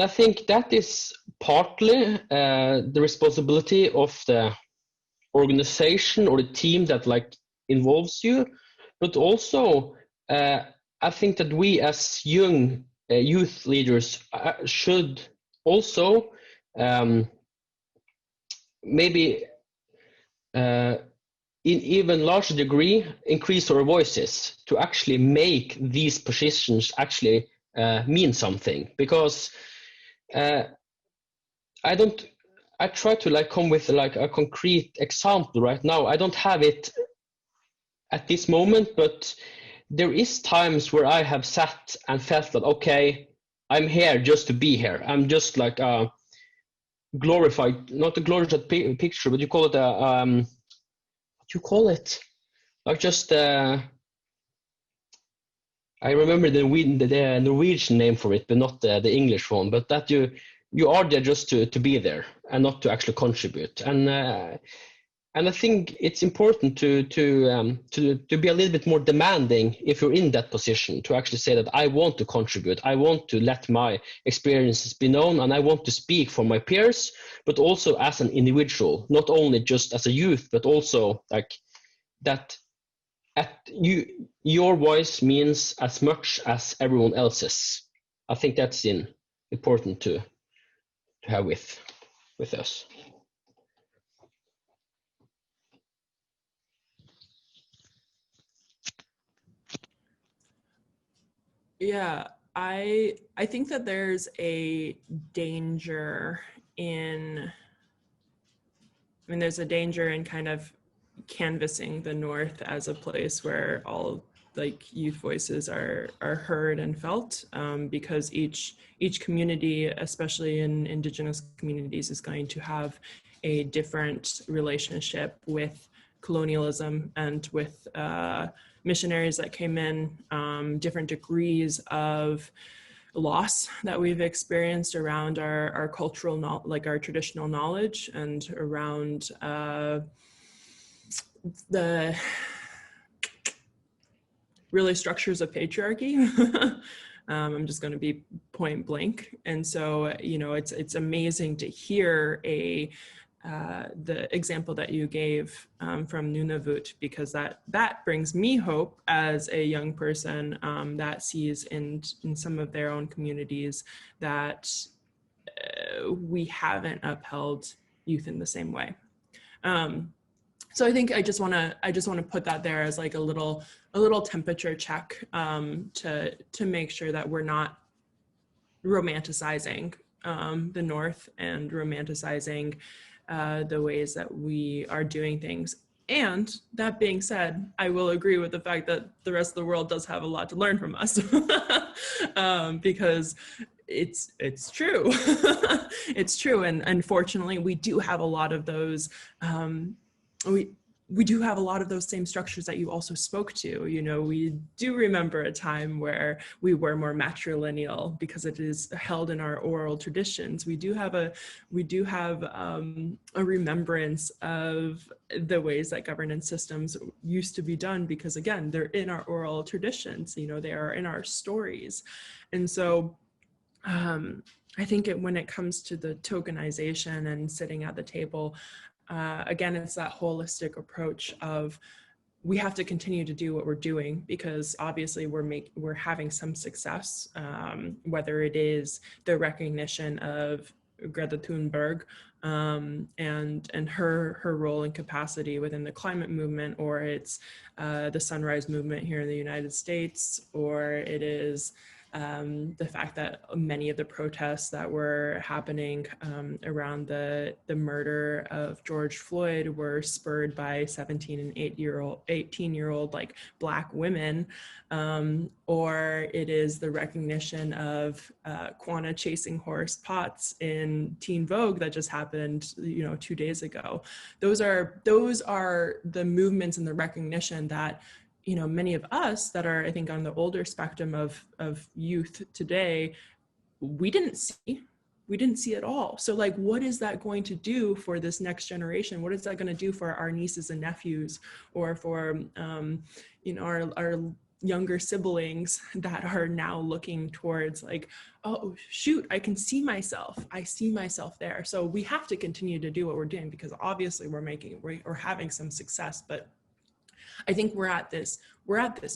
I think that is partly the responsibility of the organization or the team that like involves you, but also I think that we as young youth leaders should also maybe in even larger degree increase our voices to actually make these positions actually mean something. Because I try to like come with like a concrete example right now. I don't have it at this moment, but there is times where I have sat and felt that, okay, I'm here just to be here. I'm just like a glorified, not a glorified picture, but you call it a, what you call it? Like just, I remember the Norwegian name for it, but not the English one, but that you are there just to be there and not to actually contribute. And I think it's important to be a little bit more demanding if you're in that position, to actually say that I want to contribute, I want to let my experiences be known, and I want to speak for my peers, but also as an individual, not only just as a youth, but also like that your voice means as much as everyone else's. I think that's important to have with us. Yeah, I think that there's a danger in, there's a danger in kind of canvassing the North as a place where all like youth voices are heard and felt, because each community, especially in Indigenous communities, is going to have a different relationship with colonialism and with missionaries that came in, different degrees of loss that we've experienced around our cultural, like our traditional knowledge, and around the really structures of patriarchy. I'm just going to be point blank. And so, you know, it's amazing to hear the example that you gave from Nunavut, because that brings me hope as a young person that sees in some of their own communities that we haven't upheld youth in the same way. So I think I just want to put that there as like a little temperature check to make sure that we're not romanticizing the North and romanticizing the ways that we are doing things. And that being said, I will agree with the fact that the rest of the world does have a lot to learn from us, because it's true. It's true. And unfortunately, we do have a lot of those, we do have a lot of those same structures that you also spoke to. You know, we do remember a time where we were more matrilineal because it is held in our oral traditions. We do have a remembrance of the ways that governance systems used to be done, because again, they're in our oral traditions, you know, they are in our stories. And so I think when it comes to the tokenization and sitting at the table, again, it's that holistic approach of we have to continue to do what we're doing, because obviously we're having some success, whether it is the recognition of Greta Thunberg and her role and capacity within the climate movement, or it's the Sunrise Movement here in the United States, or it is the fact that many of the protests that were happening around the murder of George Floyd were spurred by 17 and 18-year-old like Black women, or it is the recognition of Quanah chasing Horace Potts in Teen Vogue that just happened, you know, 2 days ago. Those are the movements and the recognition that, you know, many of us that are, I think, on the older spectrum of youth today, we didn't see at all. So like, what is that going to do for this next generation? What is that going to do for our nieces and nephews, or for, you know, our younger siblings that are now looking towards like, oh shoot, I can see myself. I see myself there. So we have to continue to do what we're doing, because obviously we're having some success, but I think we're at this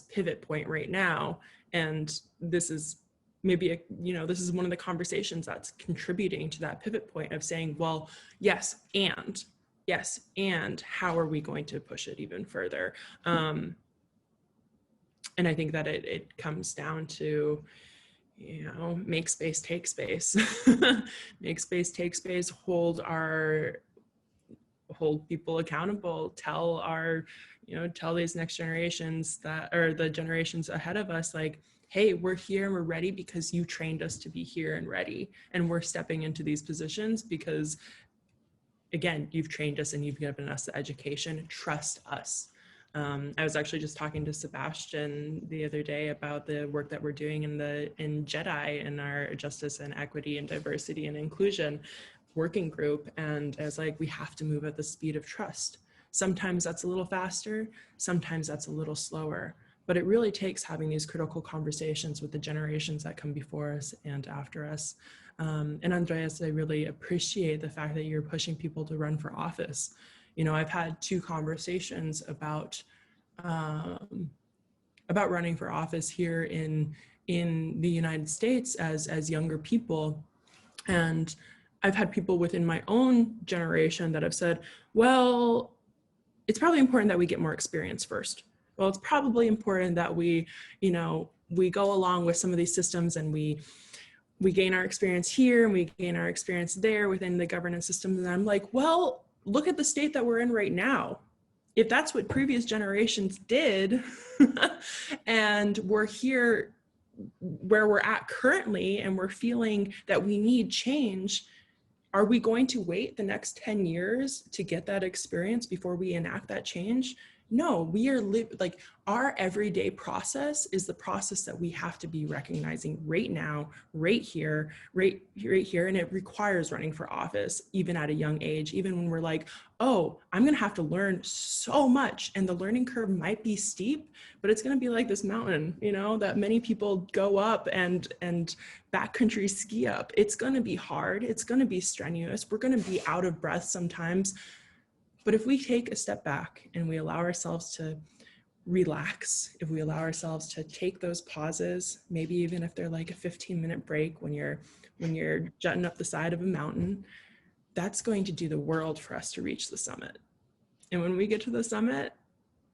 pivot point right now, and this is maybe this is one of the conversations that's contributing to that pivot point of saying, well, yes, and how are we going to push it even further? And I think that it comes down to, you know, make space, take space, make space, take space, hold people accountable, tell these next generations or the generations ahead of us, like, hey, we're here and we're ready because you trained us to be here and ready. And we're stepping into these positions because, again, you've trained us and you've given us the education. Trust us. I was actually just talking to Sebastian the other day about the work that we're doing in JEDI, in our Justice and Equity and Diversity and Inclusion working group. And I was like, we have to move at the speed of trust. Sometimes that's a little faster, sometimes that's a little slower, but it really takes having these critical conversations with the generations that come before us and after us. And Andreas, I really appreciate the fact that you're pushing people to run for office. You know, I've had 2 conversations about running for office here in the United States as younger people. And I've had people within my own generation that have said, well, it's probably important that we get more experience first. Well, it's probably important that we go along with some of these systems and we gain our experience here and we gain our experience there within the governance systems. And I'm like, well, look at the state that we're in right now. if that's what previous generations did, and we're here where we're at currently, and we're feeling that we need change, are we going to wait the next 10 years to get that experience before we enact that change? No, we are like, our everyday process is the process that we have to be recognizing right now, right here, right here. And it requires running for office, even at a young age, even when we're like, oh, I'm going to have to learn so much. And the learning curve might be steep, but it's going to be like this mountain, you know, that many people go up and backcountry ski up. It's going to be hard. It's going to be strenuous. We're going to be out of breath sometimes. But if we take a step back and we allow ourselves to relax, if we allow ourselves to take those pauses, maybe even if they're like a 15-minute break when you're jutting up the side of a mountain, that's going to do the world for us to reach the summit. And when we get to the summit,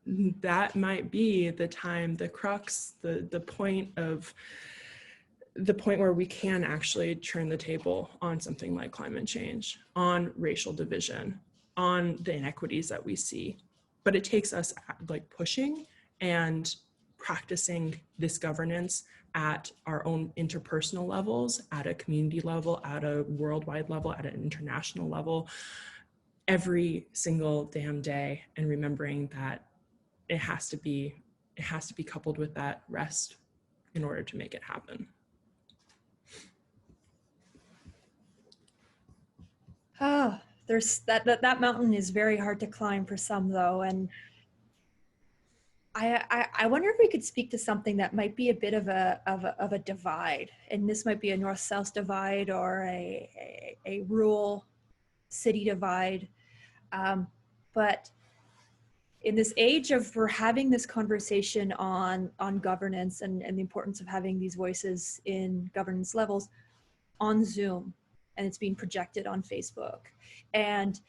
that might be the time, the crux, the point where we can actually turn the table on something like climate change, on racial division, on the inequities that we see. But it takes us like pushing and practicing this governance at our own interpersonal levels, at a community level, at a worldwide level, at an international level, every single damn day, and remembering that it has to be coupled with that rest in order to make it happen. Oh, there's that mountain is very hard to climb for some though, and I wonder if we could speak to something that might be a bit of a divide, and this might be a north-south divide or a rural city divide, but in this age of we're having this conversation on governance and the importance of having these voices in governance levels on Zoom, and it's being projected on Facebook. And,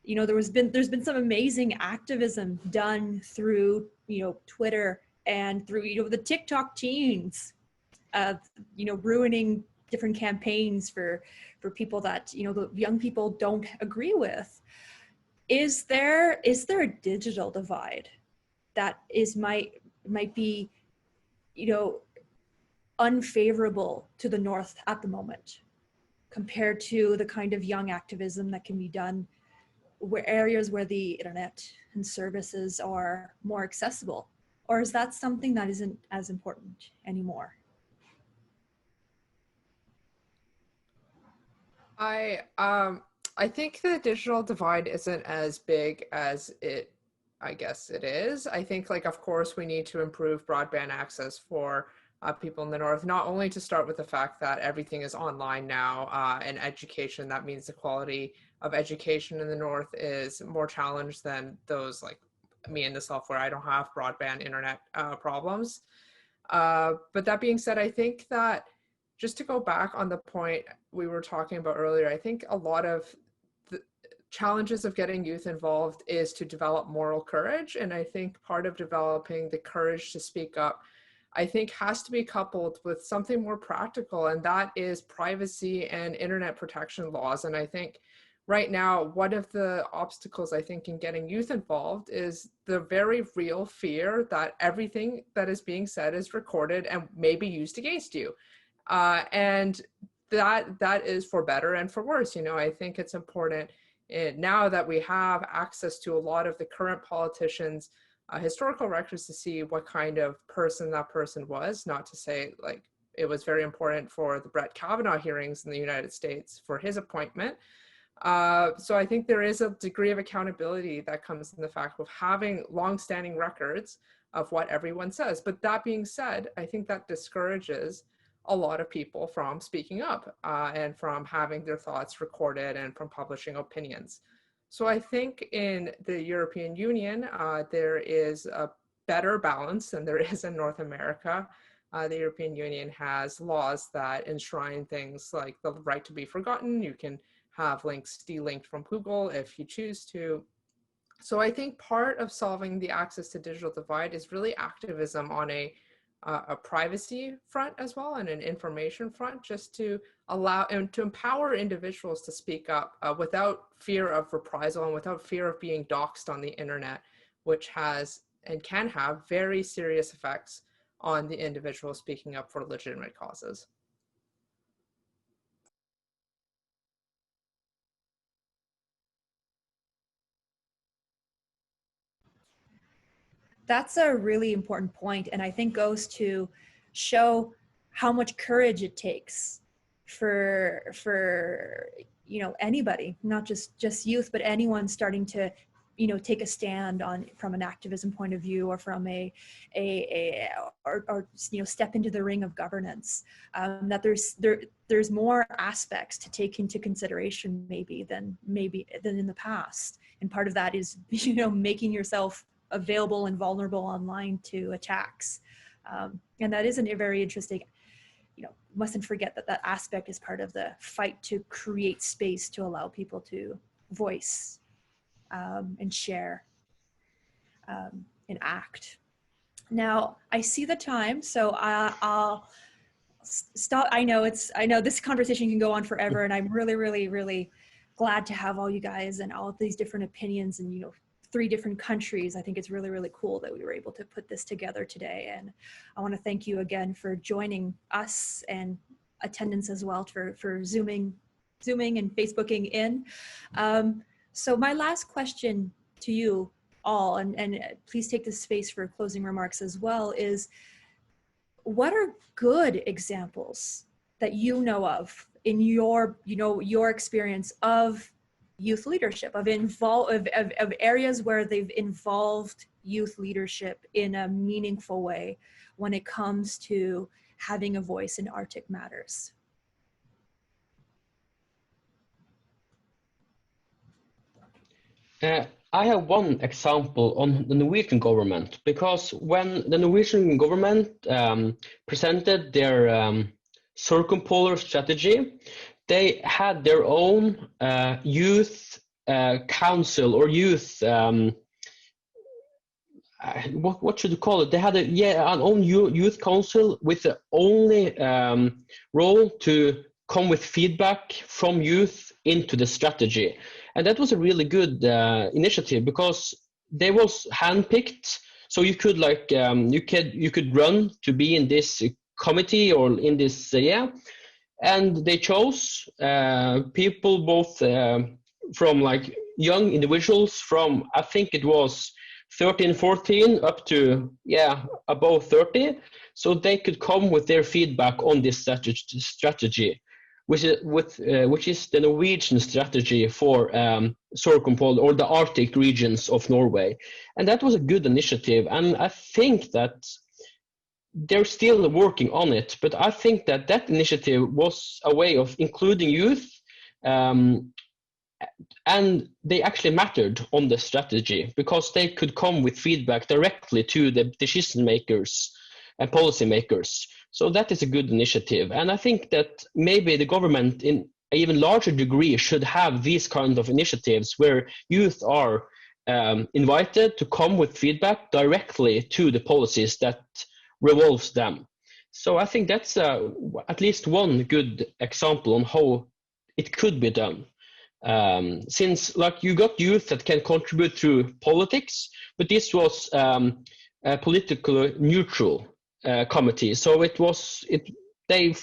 you know, there's been some amazing activism done through, you know, Twitter and through, you know, the TikTok teens, you know, ruining different campaigns for people that, you know, the young people don't agree with. Is there a digital divide that might be, you know, unfavorable to the North at the moment, compared to the kind of young activism that can be done where areas where the internet and services are more accessible? Or is that something that isn't as important anymore? I think the digital divide isn't as big as I guess it is. I think, like, of course, we need to improve broadband access for people in the North, not only to start with the fact that everything is online now, and education, that means the quality of education in the North is more challenged than those like me in the South, where I don't have broadband internet problems. But that being said, I think that just to go back on the point we were talking about earlier, I think a lot of the challenges of getting youth involved is to develop moral courage. And I think part of developing the courage to speak up, I think, has to be coupled with something more practical, and that is privacy and internet protection laws. And I think right now, one of the obstacles, I think, in getting youth involved is the very real fear that everything that is being said is recorded and may be used against you. And that is for better and for worse. You know, I think it's important now that we have access to a lot of the current politicians' historical records to see what kind of person that person was. Not to say, like, it was very important for the Brett Kavanaugh hearings in the United States for his appointment. So I think there is a degree of accountability that comes in the fact of having longstanding records of what everyone says. But that being said, I think that discourages a lot of people from speaking up and from having their thoughts recorded and from publishing opinions. So I think in the European Union, there is a better balance than there is in North America. The European Union has laws that enshrine things like the right to be forgotten. You can have links delinked from Google if you choose to. So I think part of solving the access to digital divide is really activism on a privacy front as well, and an information front, just to allow and to empower individuals to speak up without fear of reprisal and without fear of being doxxed on the internet, which has and can have very serious effects on the individual speaking up for legitimate causes. That's a really important point, and I think goes to show how much courage it takes for anybody, not just youth, but anyone starting to take a stand on from an activism point of view, or from or step into the ring of governance. That there's more aspects to take into consideration maybe than in the past, and part of that is making yourself available and vulnerable online to attacks. And that isn't a very interesting, mustn't forget that aspect is part of the fight to create space to allow people to voice and share and act. Now, I see the time, so I'll stop. I know this conversation can go on forever, and I'm really, really, really glad to have all you guys and all of these different opinions and 3 different countries. I think it's really, really cool that we were able to put this together today. And I want to thank you again for joining us, and attendance as well for Zooming and Facebooking in. So my last question to you all, and please take this space for closing remarks as well, is what are good examples that you know of in your experience of youth leadership, of areas where they've involved youth leadership in a meaningful way when it comes to having a voice in Arctic matters? I have one example on the Norwegian government, because when the Norwegian government presented their circumpolar strategy, they had their own youth council, or youth, what should you call it? They had an own youth council with the only role to come with feedback from youth into the strategy. And that was a really good initiative, because they was handpicked. So you could you could run to be in this committee or in this and they chose people both from young individuals from, I think it was 13, 14 up to above 30, so they could come with their feedback on this strategy, which is the Norwegian strategy for Circumpolar, or the Arctic regions of Norway. And that was a good initiative, and I think that they're still working on it, but I think that initiative was a way of including youth, and they actually mattered on the strategy, because they could come with feedback directly to the decision makers and policy makers. So that is a good initiative, and I think that maybe the government in an even larger degree should have these kind of initiatives where youth are invited to come with feedback directly to the policies that revolves them. So I think that's at least one good example on how it could be done. Since you got youth that can contribute through politics, but this was a politically neutral committee. So they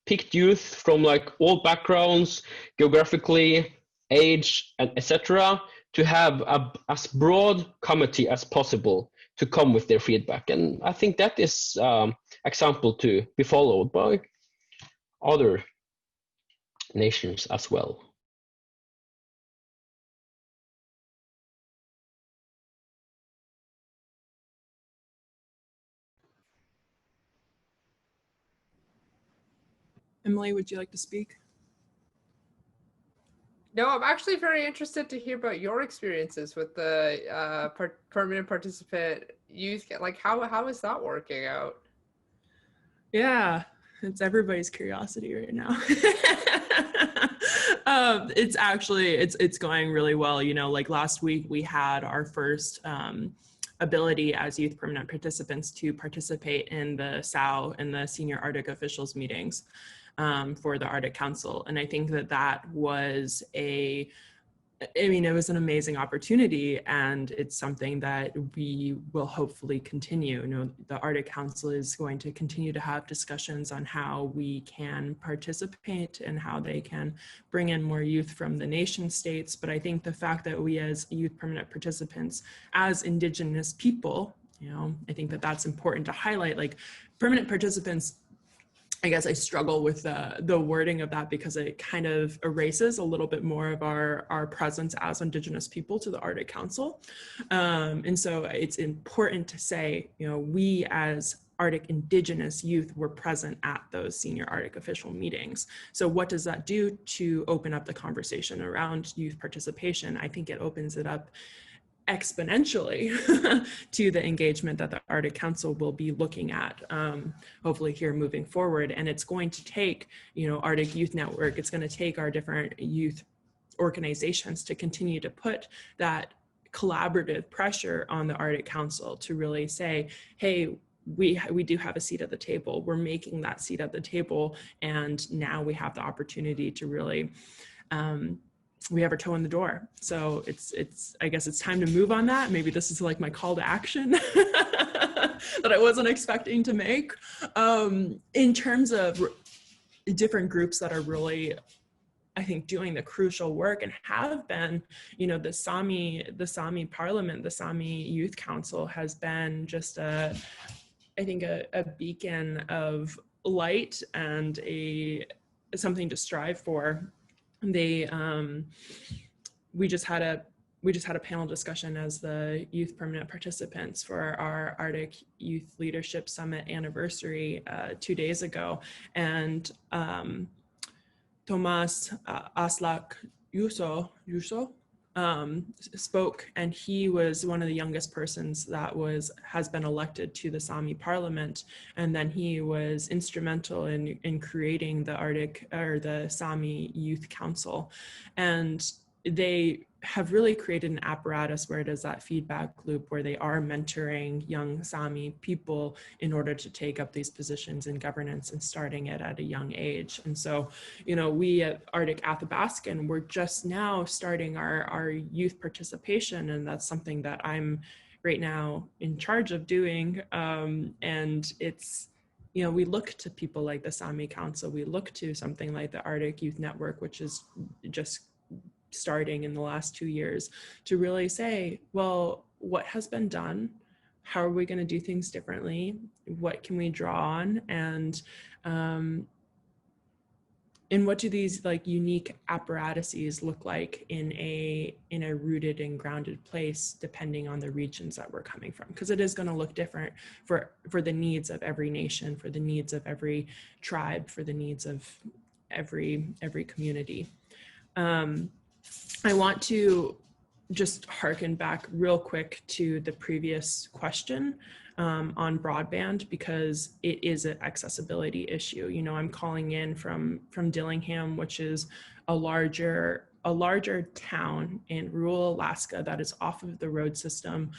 picked youth from all backgrounds, geographically, age, and etc., to have as broad committee as possible to come with their feedback. And I think that is example to be followed by other nations as well. Emily, would you like to speak? No, I'm actually very interested to hear about your experiences with the permanent participant youth. How is that working out? Yeah, it's everybody's curiosity right now. It's going really well. Last week we had our first ability as youth permanent participants to participate in the SAO and the senior Arctic officials meetings for the Arctic Council. And I think that was a I mean, it was an amazing opportunity, and it's something that we will hopefully continue. You know, the Arctic Council is going to continue to have discussions on how we can participate and how they can bring in more youth from the nation states. But I think the fact that we as youth permanent participants, as Indigenous people, you know, I think that that's important to highlight. Like, permanent participants, I guess I struggle with the wording of that because it kind of erases a little bit more of our presence as Indigenous people to the Arctic Council. And so it's important to say, you know, we as Arctic Indigenous youth were present at those senior Arctic official meetings. So what does that do to open up the conversation around youth participation? I think it opens it up exponentially to the engagement that the Arctic Council will be looking at, hopefully here moving forward. And it's going to take, you know, Arctic Youth Network, it's going to take our different youth organizations to continue to put that collaborative pressure on the Arctic Council to really say, hey, we do have a seat at the table. We're making that seat at the table. And now we have the opportunity to really, we have our toe in the door. So I guess it's time to move on that. Maybe this is like my call to action that I wasn't expecting to make. In terms of different groups that are really, I think, doing the crucial work and have been, you know, the Sami Parliament, the Sami Youth Council has been just a beacon of light and something to strive for. We just had a panel discussion as the youth permanent participants for our Arctic Youth Leadership Summit anniversary 2 days ago, and Tomas Aslak Yuso spoke, and he was one of the youngest persons that has been elected to the Sami Parliament, and then he was instrumental in creating the Sami Youth Council, and they have really created an apparatus where it is that feedback loop where they are mentoring young Sami people in order to take up these positions in governance and starting it at a young age. And so, you know, we at Arctic Athabascan, we're just now starting our youth participation, and that's something that I'm right now in charge of doing. And it's, you know, we look to people like the Sami Council, we look to something like the Arctic Youth Network, which is just starting in the last 2 years, to really say, well, what has been done? How are we going to do things differently? What can we draw on? And what do these like unique apparatuses look like in a rooted and grounded place, depending on the regions that we're coming from? Because it is going to look different for the needs of every nation, for the needs of every tribe, for the needs of every community. I want to just harken back real quick to the previous question on broadband, because it is an accessibility issue. You know, I'm calling in from Dillingham, which is a larger town in rural Alaska that is off of the road system,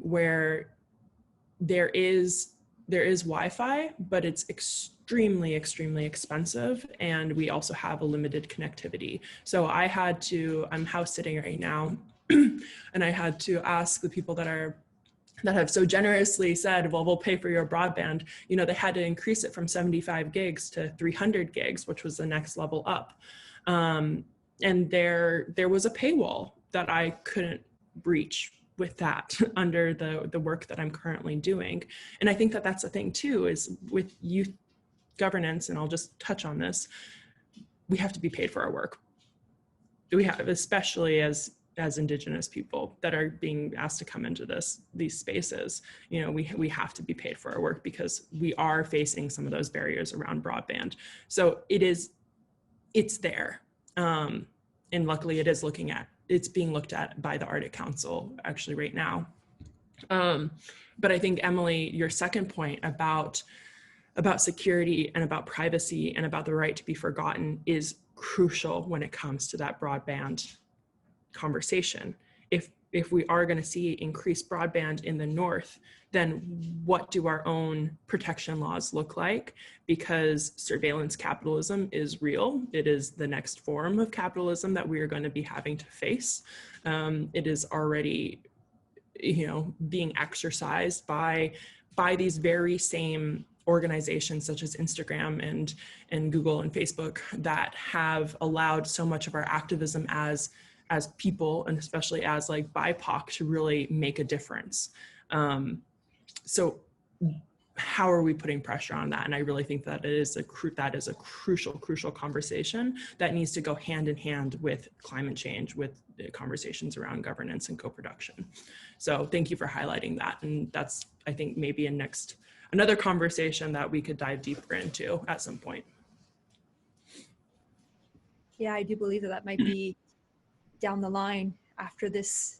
where there is Wi-Fi, but it's extremely expensive, and we also have a limited connectivity. So I'm house sitting right now, and I had to ask the people that have so generously said, well, we'll pay for your broadband. You know, they had to increase it from 75 gigs to 300 gigs, which was the next level up. And there was a paywall that I couldn't breach with that under the work that I'm currently doing. And I think that that's the thing too, is with youth governance, and I'll just touch on this, we have to be paid for our work. We have, especially as Indigenous people that are being asked to come into these spaces, you know, we have to be paid for our work, because we are facing some of those barriers around broadband. So it's there. And luckily it's being looked at by the Arctic Council actually right now. But I think, Emily, your second point about security and about privacy and about the right to be forgotten is crucial when it comes to that broadband conversation. If if we are going to see increased broadband in the north, then what do our own protection laws look like? Because surveillance capitalism is real. It is the next form of capitalism that we are going to be having to face. It is already, being exercised by these very same organizations such as Instagram and Google and Facebook that have allowed so much of our activism as people, and especially as like BIPOC, to really make a difference. So how are we putting pressure on that? And I really think that is a crucial conversation that needs to go hand in hand with climate change, with conversations around governance and co-production. So thank you for highlighting that. And that's, I think, maybe another conversation that we could dive deeper into at some point. Yeah, I do believe that might be down the line after this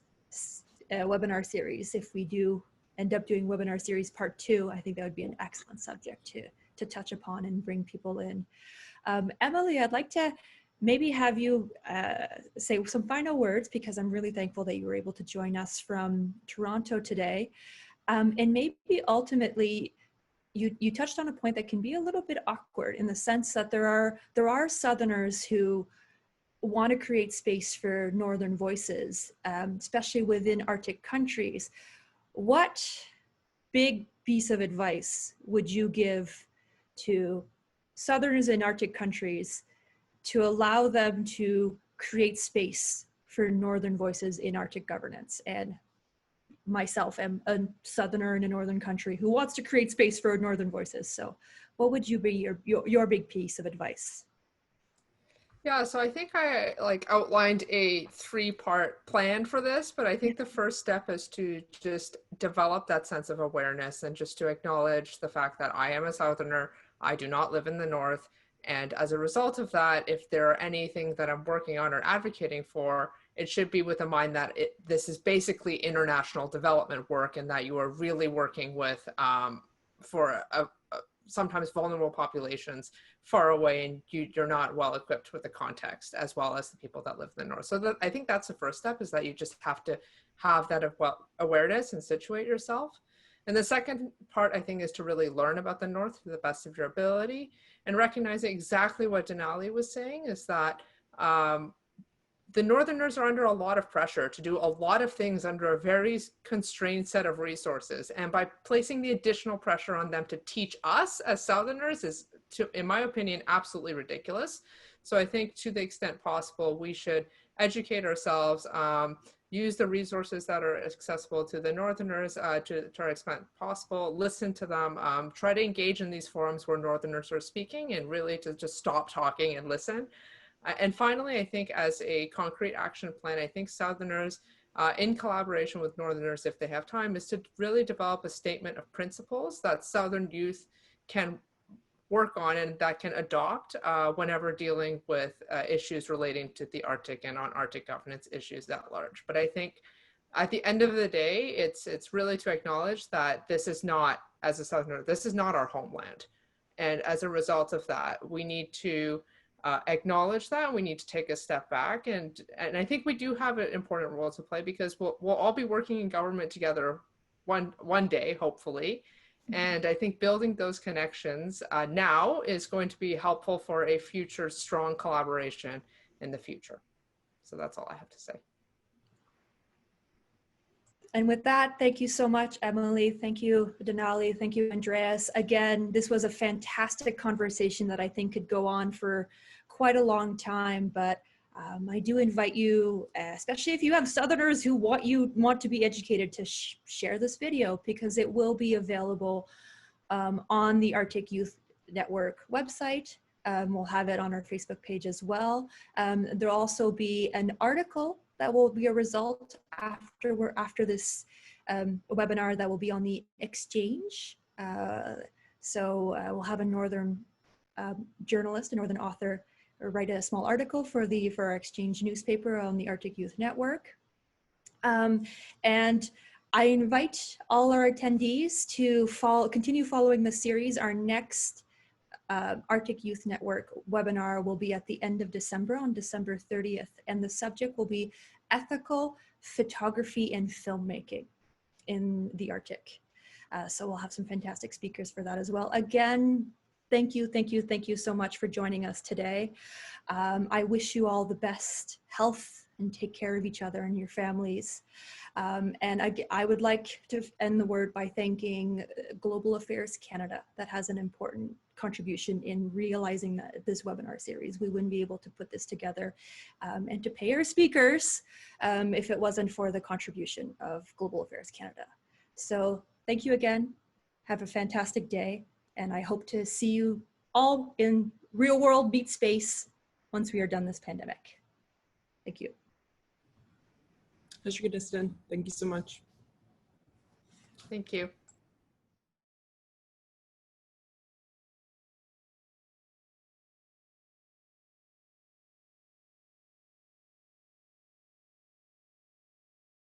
webinar series. If we do end up doing webinar series part 2, I think that would be an excellent subject to touch upon and bring people in. Emily, I'd like to maybe have you say some final words, because I'm really thankful that you were able to join us from Toronto today. And maybe ultimately, you touched on a point that can be a little bit awkward, in the sense that there are Southerners who want to create space for Northern voices, especially within Arctic countries. What big piece of advice would you give to Southerners in Arctic countries to allow them to create space for Northern voices in Arctic governance? And myself am a Southerner in a Northern country who wants to create space for Northern voices. So what would you be your big piece of advice? Yeah, so I think I outlined a 3-part plan for this, but I think the first step is to just develop that sense of awareness and just to acknowledge the fact that I am a Southerner, I do not live in the North. And as a result of that, if there are anything that I'm working on or advocating for, it should be with a mind that this is basically international development work, and that you are really working with for sometimes vulnerable populations far away, and you're not well equipped with the context as well as the people that live in the North. So I think that's the first step, is that you just have to have that awareness and situate yourself. And the second part, I think, is to really learn about the North to the best of your ability, and recognizing exactly what Denali was saying, is that the Northerners are under a lot of pressure to do a lot of things under a very constrained set of resources. And by placing the additional pressure on them to teach us as Southerners is, in my opinion, absolutely ridiculous. So I think to the extent possible, we should educate ourselves, use the resources that are accessible to the Northerners to our extent possible, listen to them, try to engage in these forums where Northerners are speaking, and really to just stop talking and listen. And finally, I think as a concrete action plan, I think Southerners, in collaboration with Northerners, if they have time, is to really develop a statement of principles that Southern youth can work on and that can adopt whenever dealing with issues relating to the Arctic and on Arctic governance issues at large. But I think at the end of the day, it's really to acknowledge that this is not, as a Southerner, this is not our homeland. And as a result of that, we need to acknowledge that. We need to take a step back, and I think we do have an important role to play, because we'll all be working in government together one day, hopefully. And I think building those connections now is going to be helpful for a future strong collaboration in the future. So that's all I have to say. And with that, thank you so much, Emily. Thank you, Denali. Thank you, Andreas. Again, this was a fantastic conversation that I think could go on for quite a long time, but I do invite you, especially if you have Southerners who want to be educated, to share this video, because it will be available on the Arctic Youth Network website. We'll have it on our Facebook page as well. There'll also be an article that will be a result after this webinar that will be on the Exchange. So we'll have a Northern journalist, a Northern author, write a small article for our Exchange newspaper on the Arctic Youth Network. And I invite all our attendees to continue following the series. Our next Arctic Youth Network webinar will be at the end of December, on December 30th, and the subject will be ethical photography and filmmaking in the Arctic. So we'll have some fantastic speakers for that as well. Again, thank you so much for joining us today. I wish you all the best health and take care of each other and your families. And I would like to end the word by thanking Global Affairs Canada, that has an important contribution in realizing this webinar series. We wouldn't be able to put this together and to pay our speakers if it wasn't for the contribution of Global Affairs Canada. So thank you again. Have a fantastic day. And I hope to see you all in real world beat space once we are done this pandemic. Thank you. Thank you so much. Thank you.